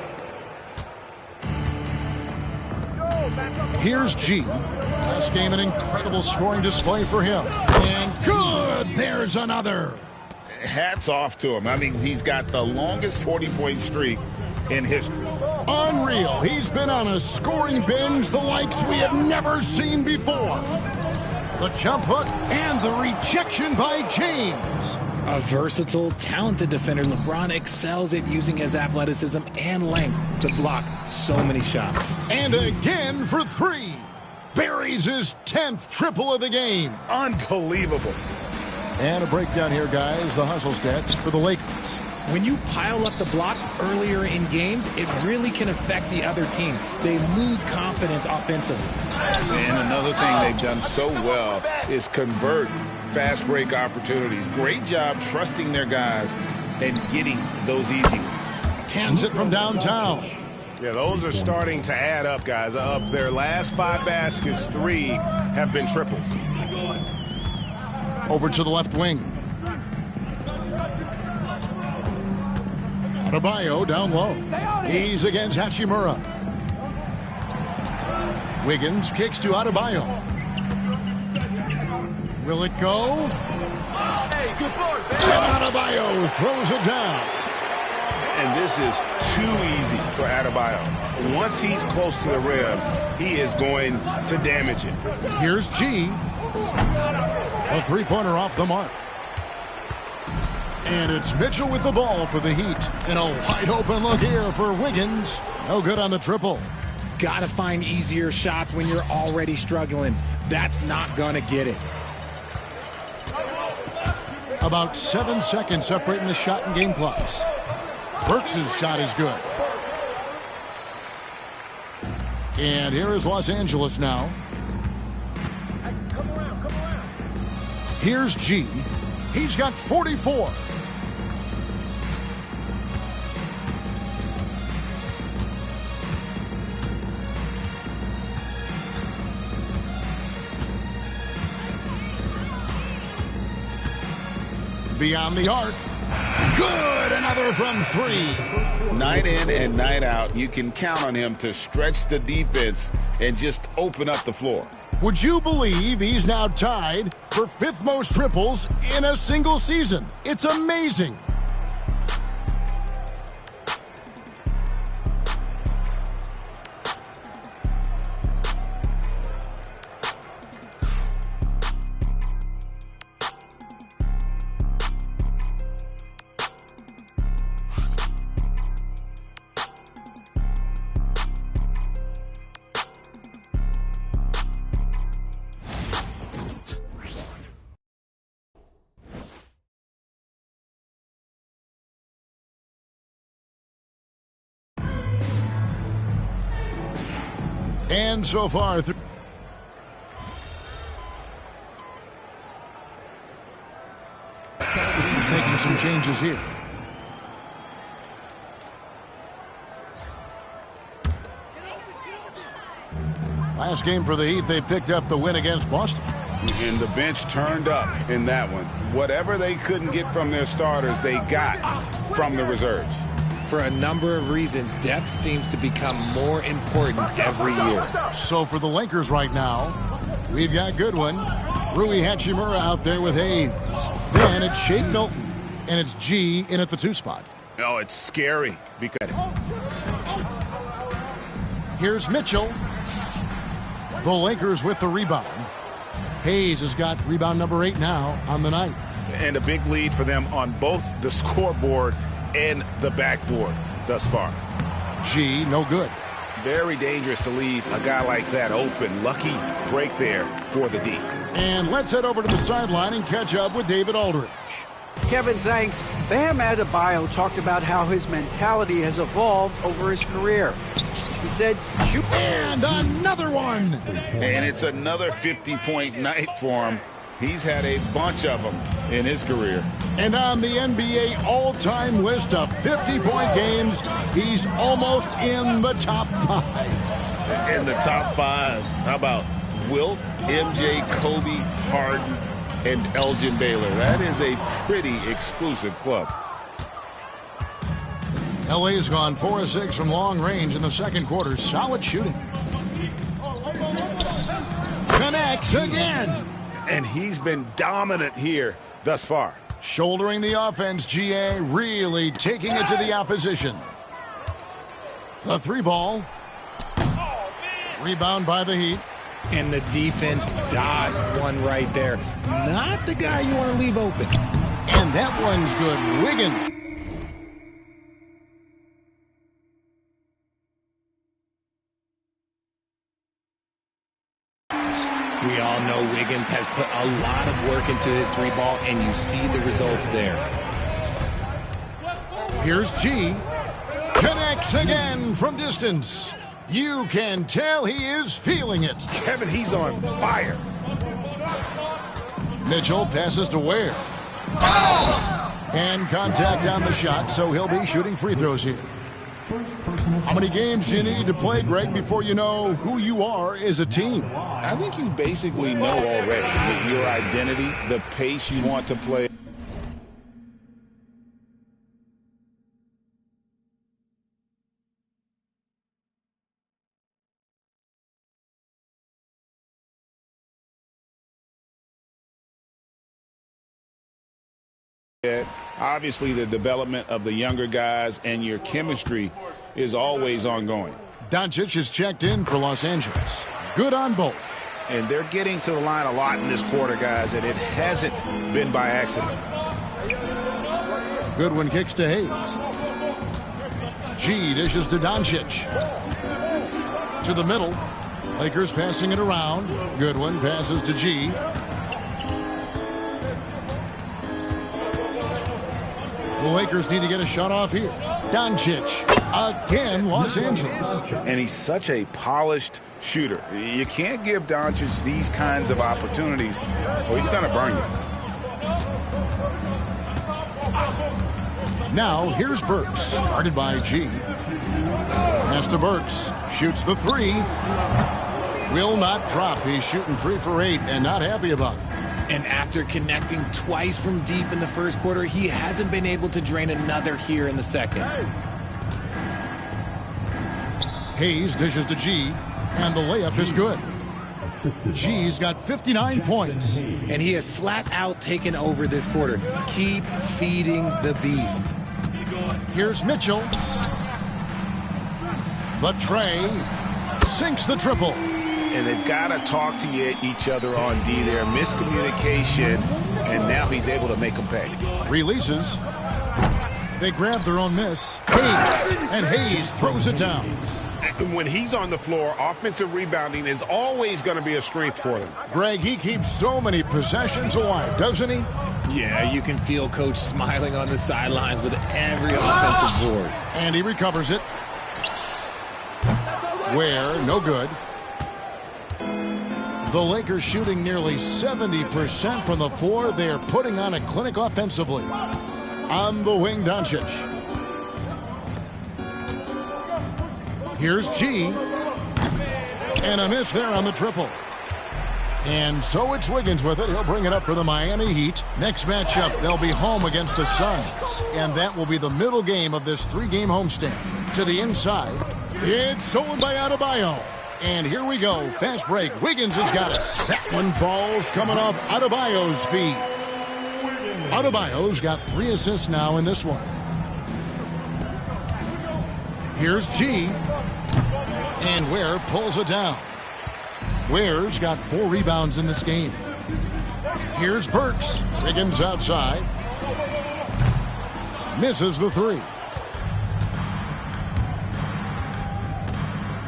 Here's G. Last game, an incredible scoring display for him. And good! There's another. Hats off to him. I mean, he's got the longest 40-point streak in history. Unreal. He's been on a scoring binge the likes we have never seen before. The jump hook and the rejection by James. A versatile, talented defender, LeBron excels at using his athleticism and length to block so many shots. And again for 3. Buries his 10th triple of the game. Unbelievable. And a breakdown here, guys. The hustle stats for the Lakers. When you pile up the blocks earlier in games, it really can affect the other team. They lose confidence offensively. And another thing they've done so well is convert fast break opportunities. Great job trusting their guys and getting those easy ones. Cans it from downtown. Yeah, those are starting to add up, guys. Up their last 5 baskets, 3 have been triples. Over to the left wing. Adebayo down low. He's against Hachimura. Wiggins kicks to Adebayo. Will it go? Adebayo throws it down. And this is too easy for Adebayo. Once he's close to the rim, he is going to damage it. Here's G. A three-pointer off the mark. And it's Mitchell with the ball for the Heat. And a wide-open look here for Wiggins. No good on the triple. Gotta find easier shots when you're already struggling. That's not gonna get it. About 7 seconds separating the shot and game clocks. Burks' shot is good. And here is Los Angeles now. Here's G. He's got 44. Beyond the arc. Good! Another from 3. Night in and night out, you can count on him to stretch the defense and just open up the floor. Would you believe he's now tied for 5th most triples in a single season? It's amazing. And so far, he's making some changes here. Last game for the Heat, they picked up the win against Boston. And the bench turned up in that one. Whatever they couldn't get from their starters, they got from the reserves. For a number of reasons, depth seems to become more important every year. So for the Lakers right now, we've got Goodwin, Rui Hachimura out there with Hayes. Then it's Shake Milton, and it's G in at the 2 spot. Oh, it's scary because here's Mitchell. The Lakers with the rebound. Hayes has got rebound number 8 now on the night. And a big lead for them on both the scoreboard and the backboard thus far. G, no good. Very dangerous to leave a guy like that open. Lucky break there for the D. And let's head over to the sideline and catch up with David Aldridge. Kevin, thanks. Bam Adebayo talked about how his mentality has evolved over his career. He said, shoot. And another one. And it's another 50-point night for him. He's had a bunch of them in his career. And on the NBA all-time list of 50-point games, he's almost in the top 5. In the top 5, how about Wilt, MJ, Kobe, Harden, and Elgin Baylor? That is a pretty exclusive club. LA's gone 4 of 6 from long range in the second quarter. Solid shooting. Connects again. And he's been dominant here thus far. Shouldering the offense, GA really taking it to the opposition. The 3 ball. Rebound by the Heat. And the defense dodged one right there. Not the guy you want to leave open. And that one's good. Wiggins. We all know Wiggins has put a lot of work into his 3 ball, and you see the results there. Here's G. Connects again from distance. You can tell he is feeling it. Kevin, he's on fire. Mitchell passes to Ware. And contact on the shot, so he'll be shooting free throws here. How many games do you need to play, Greg, before you know who you are as a team? I think you basically know already your identity, the pace you want to play. Obviously, the development of the younger guys and your chemistry is always ongoing. Doncic is checked in for Los Angeles. Good on both. And they're getting to the line a lot in this quarter, guys, and it hasn't been by accident. Goodwin kicks to Hayes. G dishes to Doncic. To the middle. Lakers passing it around. Goodwin passes to G. The Lakers need to get a shot off here. Doncic, again, Los Angeles. And he's such a polished shooter. You can't give Doncic these kinds of opportunities, or he's going to burn you. Now, here's Burks, guarded by G. Pass to Burks, shoots the 3. Will not drop. He's shooting 3 for 8 and not happy about it. And after connecting twice from deep in the first quarter, he hasn't been able to drain another here in the second. Hayes dishes to G, and the layup is good. G's got 59 points. And he has flat out taken over this quarter. Keep feeding the beast. Here's Mitchell. But Trey sinks the triple. And they've got to talk to each other on D there. Miscommunication, and now he's able to make them pay. Releases. They grab their own miss. Hayes, and Hayes throws it down. And when he's on the floor, offensive rebounding is always going to be a strength for them. Greg, he keeps so many possessions alive, doesn't he? Yeah, you can feel Coach smiling on the sidelines with every offensive board. And he recovers it. Ware, no good. The Lakers shooting nearly 70% from the floor. They are putting on a clinic offensively. On the wing, Doncic. Here's G. And a miss there on the triple. And so it's Wiggins with it. He'll bring it up for the Miami Heat. Next matchup, they'll be home against the Suns. And that will be the middle game of this 3-game homestand. To the inside. It's stolen by Adebayo. And here we go. Fast break. Wiggins has got it. That one falls coming off Adebayo's feet. Adebayo's got 3 assists now in this one. Here's G. And Ware pulls it down. Ware's got 4 rebounds in this game. Here's Burks. Wiggins outside. Misses the three.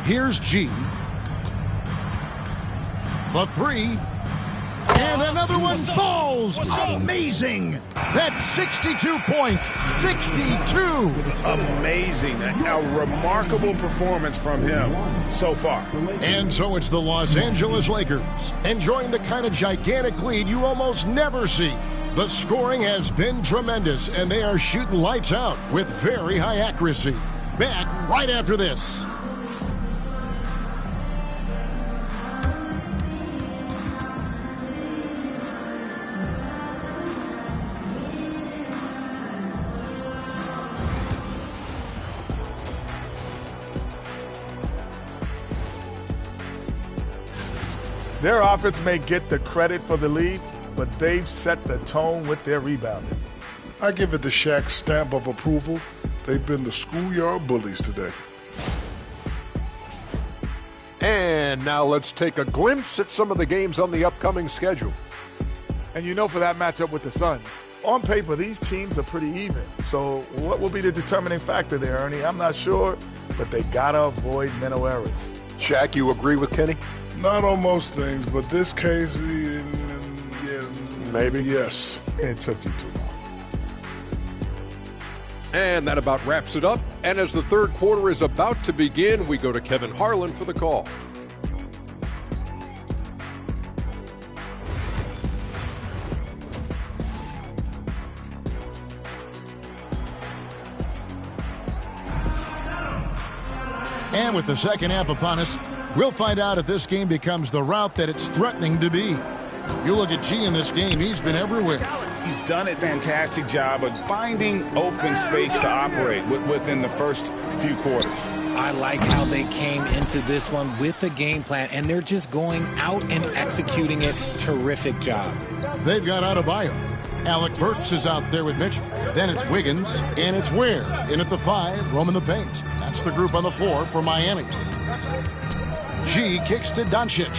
Here's G. The three. And another one falls. Amazing. That's 62 points. 62. Amazing. A remarkable performance from him so far. And so it's the Los Angeles Lakers enjoying the kind of gigantic lead you almost never see. The scoring has been tremendous, and they are shooting lights out with very high accuracy. Back right after this. Their offense may get the credit for the lead, but they've set the tone with their rebounding. I give it the Shaq stamp of approval. They've been the schoolyard bullies today. And now let's take a glimpse at some of the games on the upcoming schedule. And you know, for that matchup with the Suns, on paper, these teams are pretty even. So what will be the determining factor there, Ernie? I'm not sure, but they got to avoid mental errors. Shaq, you agree with Kenny? Not on most things, but this case, yeah, maybe. Yes. It took you too long. And that about wraps it up. And as the third quarter is about to begin, we go to Kevin Harlan for the call. And with the second half upon us, we'll find out if this game becomes the route that it's threatening to be. You look at G in this game, he's been everywhere. He's done a fantastic job of finding open space to operate within the first few quarters. I like how they came into this one with a game plan, and they're just going out and executing it. Terrific job. They've got Adebayo. Alec Burks is out there with Mitchell. Then it's Wiggins, and it's Ware in at the 5, roaming the paint. That's the group on the floor for Miami. G kicks to Doncic.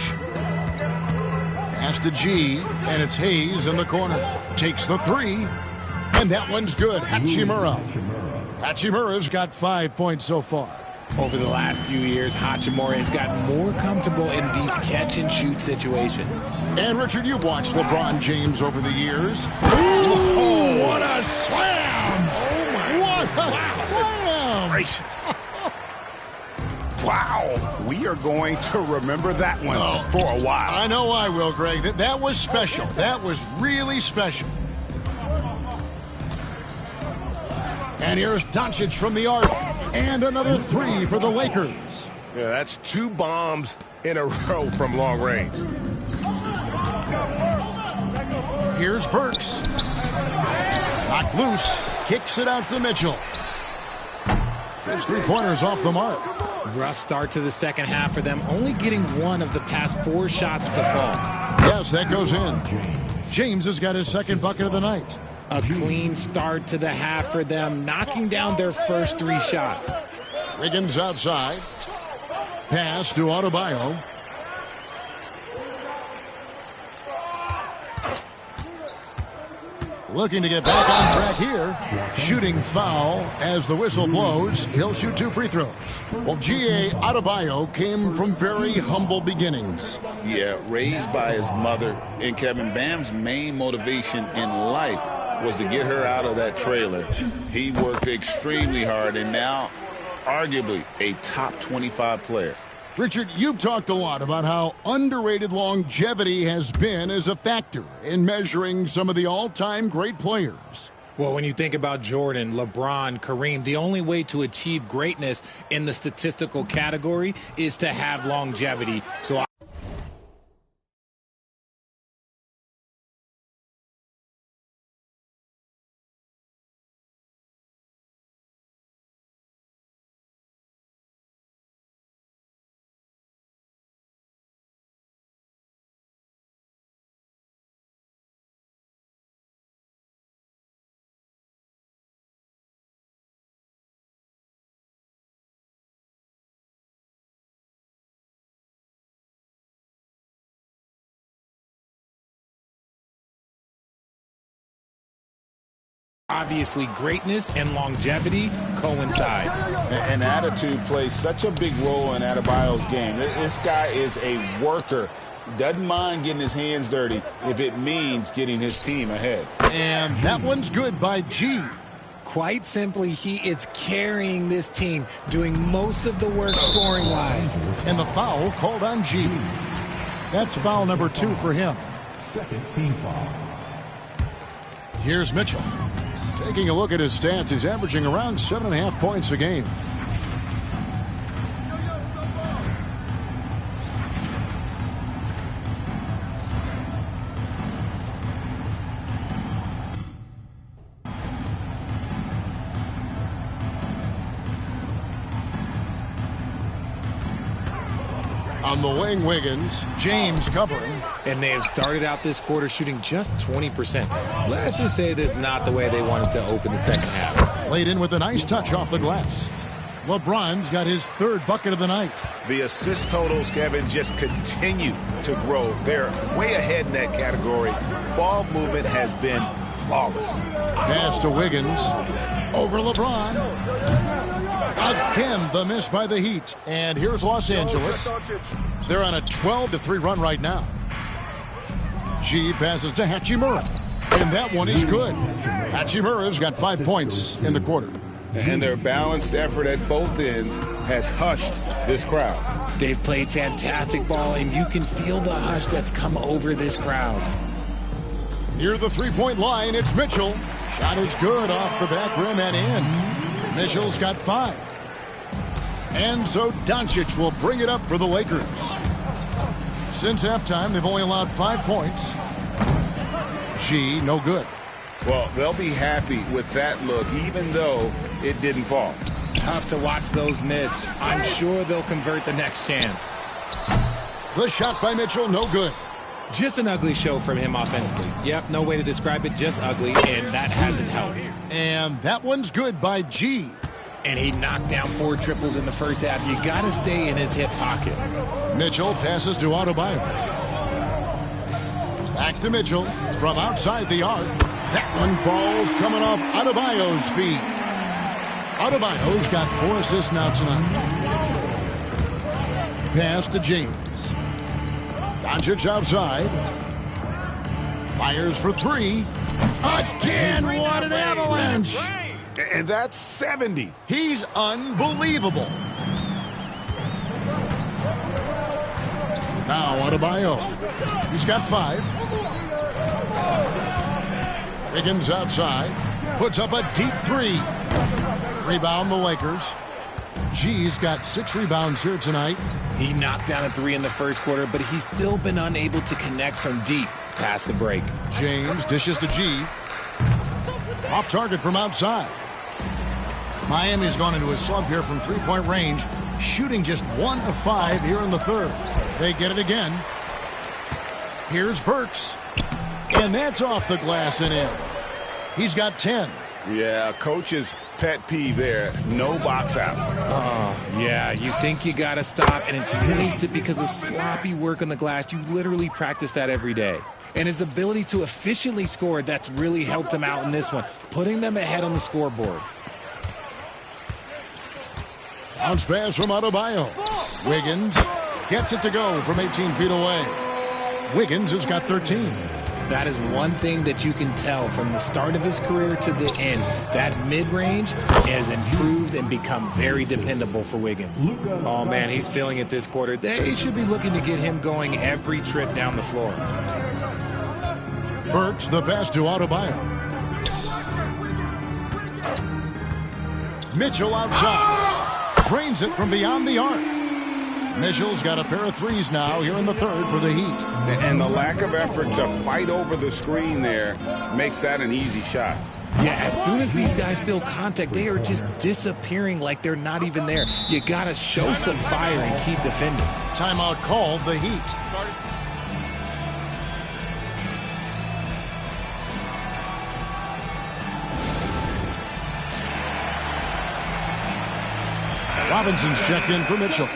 Pass to G, and it's Hayes in the corner. Takes the 3, and that one's good. Hachimura. Hachimura's got 5 points so far. Over the last few years, Hachimura has gotten more comfortable in these catch-and-shoot situations. And, Richard, you've watched LeBron James over the years. Oh, what a slam! Oh, my. What a slam! Gracious. Wow. We are going to remember that one for a while. I know I will, Greg. That was special. That was really special. And here's Doncic from the arc. And another 3 for the Lakers. Yeah, that's 2 bombs in a row from long range. Here's Burks. Knocked loose. Kicks it out to Mitchell. His 3-pointers off the mark. Rough start to the second half for them, only getting 1 of the past 4 shots to fall. Yes, that goes in. James has got his second bucket of the night. A clean start to the half for them, knocking down their first 3 shots. Wiggins outside. Pass to Adebayo. Looking to get back on track here. Shooting foul as the whistle blows. He'll shoot 2 free throws. Well, G.A. Adebayo came from very humble beginnings. Yeah, raised by his mother. And Kevin, Bam's main motivation in life was to get her out of that trailer. He worked extremely hard and now arguably a top 25 player. Richard, you've talked a lot about how underrated longevity has been as a factor in measuring some of the all-time great players. Well, when you think about Jordan, LeBron, Kareem, the only way to achieve greatness in the statistical category is to have longevity. So Obviously, greatness and longevity coincide. And attitude plays such a big role in Adebayo's game. This guy is a worker. Doesn't mind getting his hands dirty if it means getting his team ahead. And that one's good by G. Quite simply, he is carrying this team, doing most of the work scoring-wise. And the foul called on G. That's foul number 2 for him. Second team foul. Here's Mitchell. Taking a look at his stats, he's averaging around 7.5 points a game. On the wing, Wiggins. James covering. And they have started out this quarter shooting just 20%. Let's just say this is not the way they wanted to open the second half. Laid in with a nice touch off the glass. LeBron's got his 3rd bucket of the night. The assist totals, Kevin, just continue to grow. They're way ahead in that category. Ball movement has been flawless. Pass to Wiggins. Over LeBron. Again, the miss by the Heat. And here's Los Angeles. They're on a 12-3 run right now. G passes to Hachimura. And that one is good. Hachimura's got 5 points in the quarter. And their balanced effort at both ends has hushed this crowd. They've played fantastic ball, and you can feel the hush that's come over this crowd. Near the three-point line, it's Mitchell. Shot is good off the back rim and in. Mitchell's got 5. And so Doncic will bring it up for the Lakers. Since halftime, they've only allowed 5 points. G, no good. Well, they'll be happy with that look, even though it didn't fall. Tough to watch those miss. I'm sure they'll convert the next chance. The shot by Mitchell, no good. Just an ugly show from him offensively. Yep, no way to describe it, just ugly, and that hasn't helped. And that one's good by G. And he knocked down 4 triples in the first half. You got to stay in his hip pocket. Mitchell passes to Adebayo. Back to Mitchell from outside the arc. That one falls coming off Adebayo's feet. Adebayo's got 4 assists now tonight. Pass to James. Doncic outside. Fires for 3. Again, what an avalanche! And that's 70. He's unbelievable. Now Adebayo. He's got 5. Wiggins outside. Puts up a deep 3. Rebound the Lakers. G's got 6 rebounds here tonight. He knocked down a 3 in the first quarter, but he's still been unable to connect from deep past the break. James dishes to G. Off target from outside. Miami's gone into a slump here from 3-point range, shooting just 1 of 5 here in the third. They get it again. Here's Burks. And that's off the glass and in. He's got 10. Yeah, coach's pet peeve there. No box out. Oh, yeah, you think you got to stop, and it's wasted because of sloppy work on the glass. You literally practice that every day. And his ability to efficiently score, that's really helped him out in this one, putting them ahead on the scoreboard. Bounce pass from Adebayo. Wiggins gets it to go from 18 feet away. Wiggins has got 13. That is one thing that you can tell from the start of his career to the end. That mid-range has improved and become very dependable for Wiggins. Oh, man, he's feeling it this quarter. They should be looking to get him going every trip down the floor. Burks the pass to Adebayo. Mitchell outside. Drains it from beyond the arc. Mitchell's got a pair of 3s now here in the third for the Heat. And the lack of effort to fight over the screen there makes that an easy shot. Yeah, as soon as these guys feel contact, they are just disappearing like they're not even there. You got to show some fire and keep defending. Timeout called the Heat. Robinson's checked in for Mitchell.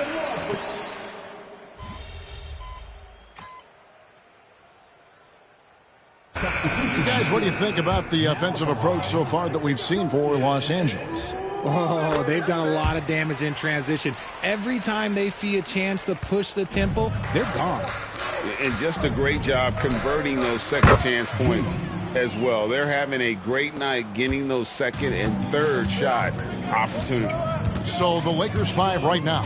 Guys, what do you think about the offensive approach so far that we've seen for Los Angeles? Oh, they've done a lot of damage in transition. Every time they see a chance to push the tempo, they're gone. And just a great job converting those second chance points as well. They're having a great night getting those second and third shot opportunities. So the Lakers 5 right now.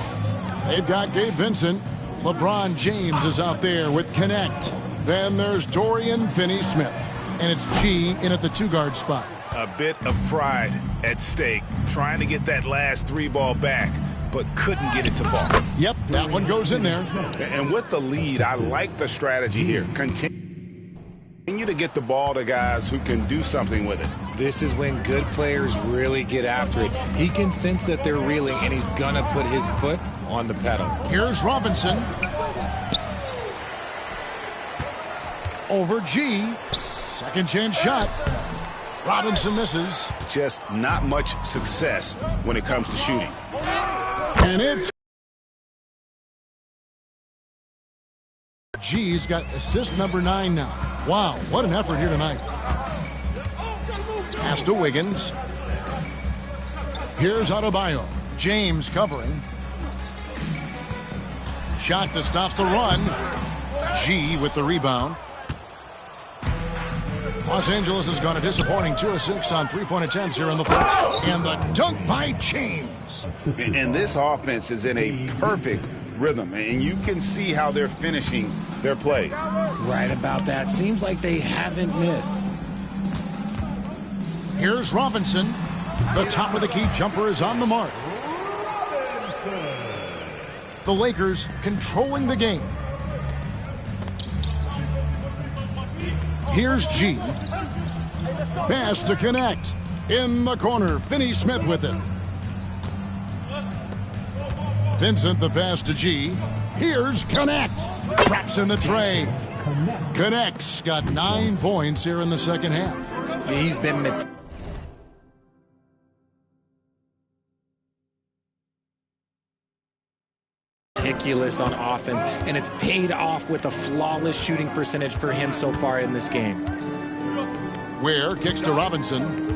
They've got Gabe Vincent. LeBron James is out there with Connect. Then there's Dorian Finney-Smith. And it's G in at the 2-guard spot. A bit of pride at stake, trying to get that last 3-ball back, but couldn't get it to fall. Yep, that one goes in there. And with the lead, I like the strategy here. Continue to get the ball to guys who can do something with it. This is when good players really get after it. He can sense that they're reeling, and he's going to put his foot on the pedal. Here's Robinson. Over G. Second chance shot. Robinson misses. Just not much success when it comes to shooting. And it's G's got assist number 9 now. Wow, what an effort here tonight. Pass to Wiggins. Here's Adebayo. James covering. Shot to stop the run. G with the rebound. Los Angeles has gone a disappointing 2 of 6 on 3-point attempts here in the fourth. And the dunk by James. And this offense is in a perfect rhythm, and you can see how they're finishing their plays. Right about that. Seems like they haven't missed. Here's Robinson. The top of the key jumper is on the mark. The Lakers controlling the game. Here's G. Pass to Connect. In the corner, Finney-Smith with it. Vincent the pass to G. Here's Connect. Traps in the tray. Connect's got 9 points here in the second half. He's been meticulous on offense, and it's paid off with a flawless shooting percentage for him so far in this game. Ware kicks to Robinson.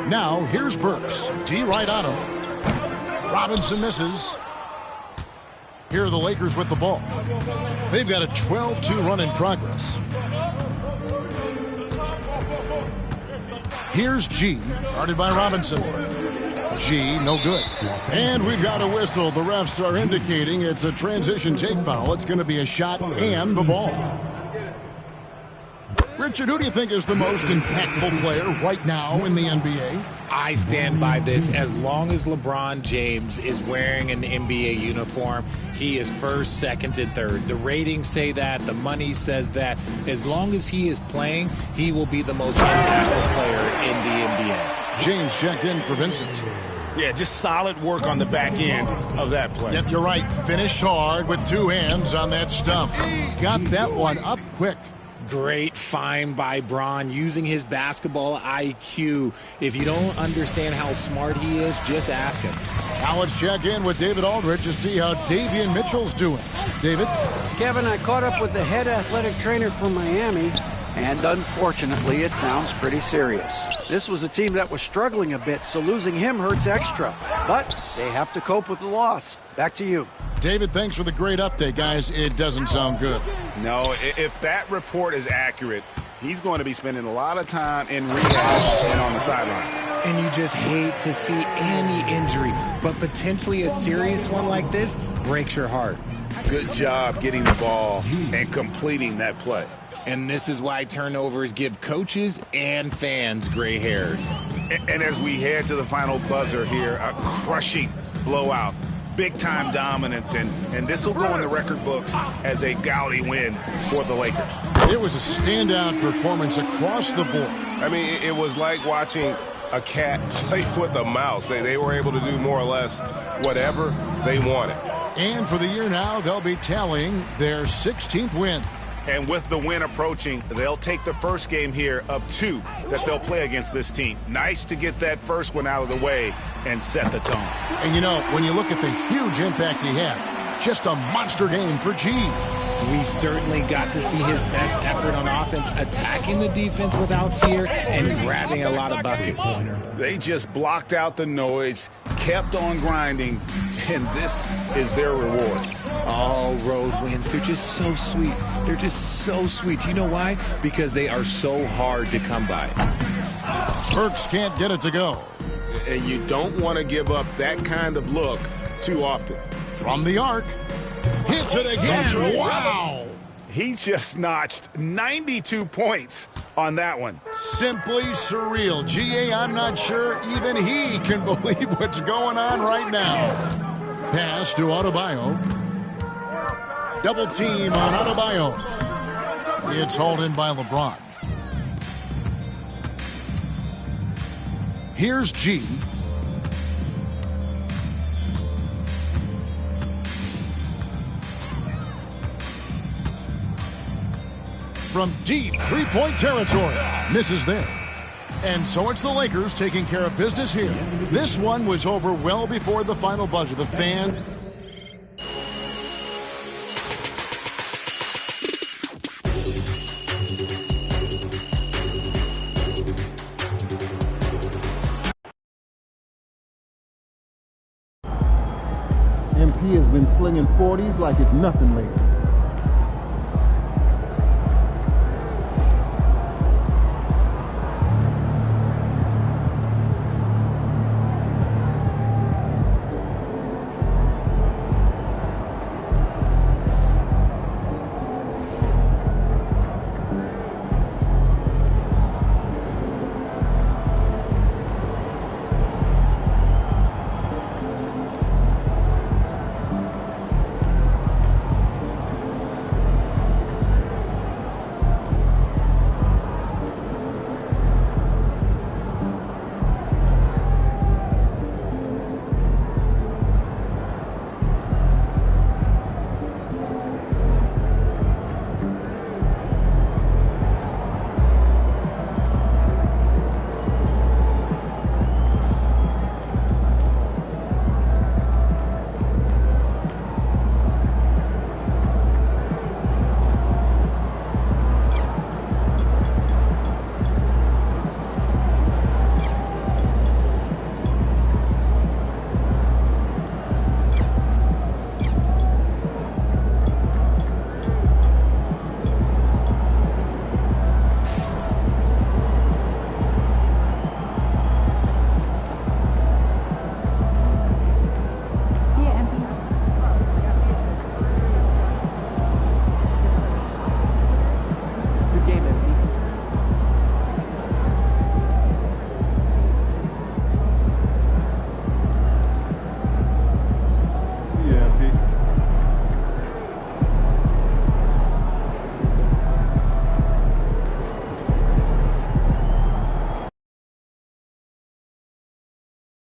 Now here's Burks. D right on him. Robinson misses. Here are the Lakers with the ball. They've got a 12-2 run in progress. Here's G, guarded by Robinson. G, no good. And we've got a whistle. The refs are indicating it's a transition take foul. It's going to be a shot and the ball. Richard, who do you think is the most impactful player right now in the NBA? I stand by this. As long as LeBron James is wearing an NBA uniform, he is first, second, and third. The ratings say that. The money says that. As long as he is playing, he will be the most impactful player in the NBA. James checked in for Vincent. Yeah, just solid work on the back end of that play. Yep, you're right. Finished hard with 2 hands on that stuff. Got that one up quick. Great find by Bron, using his basketball IQ. If you don't understand how smart he is, just ask him. Now let's check in with David Aldridge to see how Davian Mitchell's doing. David? Kevin, I caught up with the head athletic trainer from Miami, and unfortunately, it sounds pretty serious. This was a team that was struggling a bit, so losing him hurts extra. But they have to cope with the loss. Back to you. David, thanks for the great update, guys. It doesn't sound good. No, if that report is accurate, he's going to be spending a lot of time in rehab and on the sideline. And you just hate to see any injury, but potentially a serious one like this breaks your heart. Good job getting the ball and completing that play. And this is why turnovers give coaches and fans gray hairs. And as we head to the final buzzer here, a crushing blowout. Big-time dominance, and this will go in the record books as a gaudy win for the Lakers. It was a standout performance across the board. I mean, it was like watching a cat play with a mouse. They were able to do more or less whatever they wanted. And for the year now, they'll be tallying their 16th win. And with the win approaching, they'll take the first game here of 2 that they'll play against this team. Nice to get that first one out of the way and set the tone. And you know, when you look at the huge impact he had, just a monster game for G. We certainly got to see his best effort on offense, attacking the defense without fear and grabbing a lot of buckets. They just blocked out the noise, kept on grinding, and this is their reward. All road wins. They're just so sweet. They're just so sweet. You know why? Because they are so hard to come by. Burks can't get it to go. And you don't want to give up that kind of look too often. From the arc. Hits it again. Wow. He just notched 92 points on that one. Simply surreal. GA, I'm not sure even he can believe what's going on right now. Pass to Adebayo. Double team on Adebayo. It's hauled in by LeBron. Here's G. From deep three-point territory. Misses there. And so it's the Lakers taking care of business here. This one was over well before the final buzzer. The fans... MP has been slinging 40s like it's nothing lately.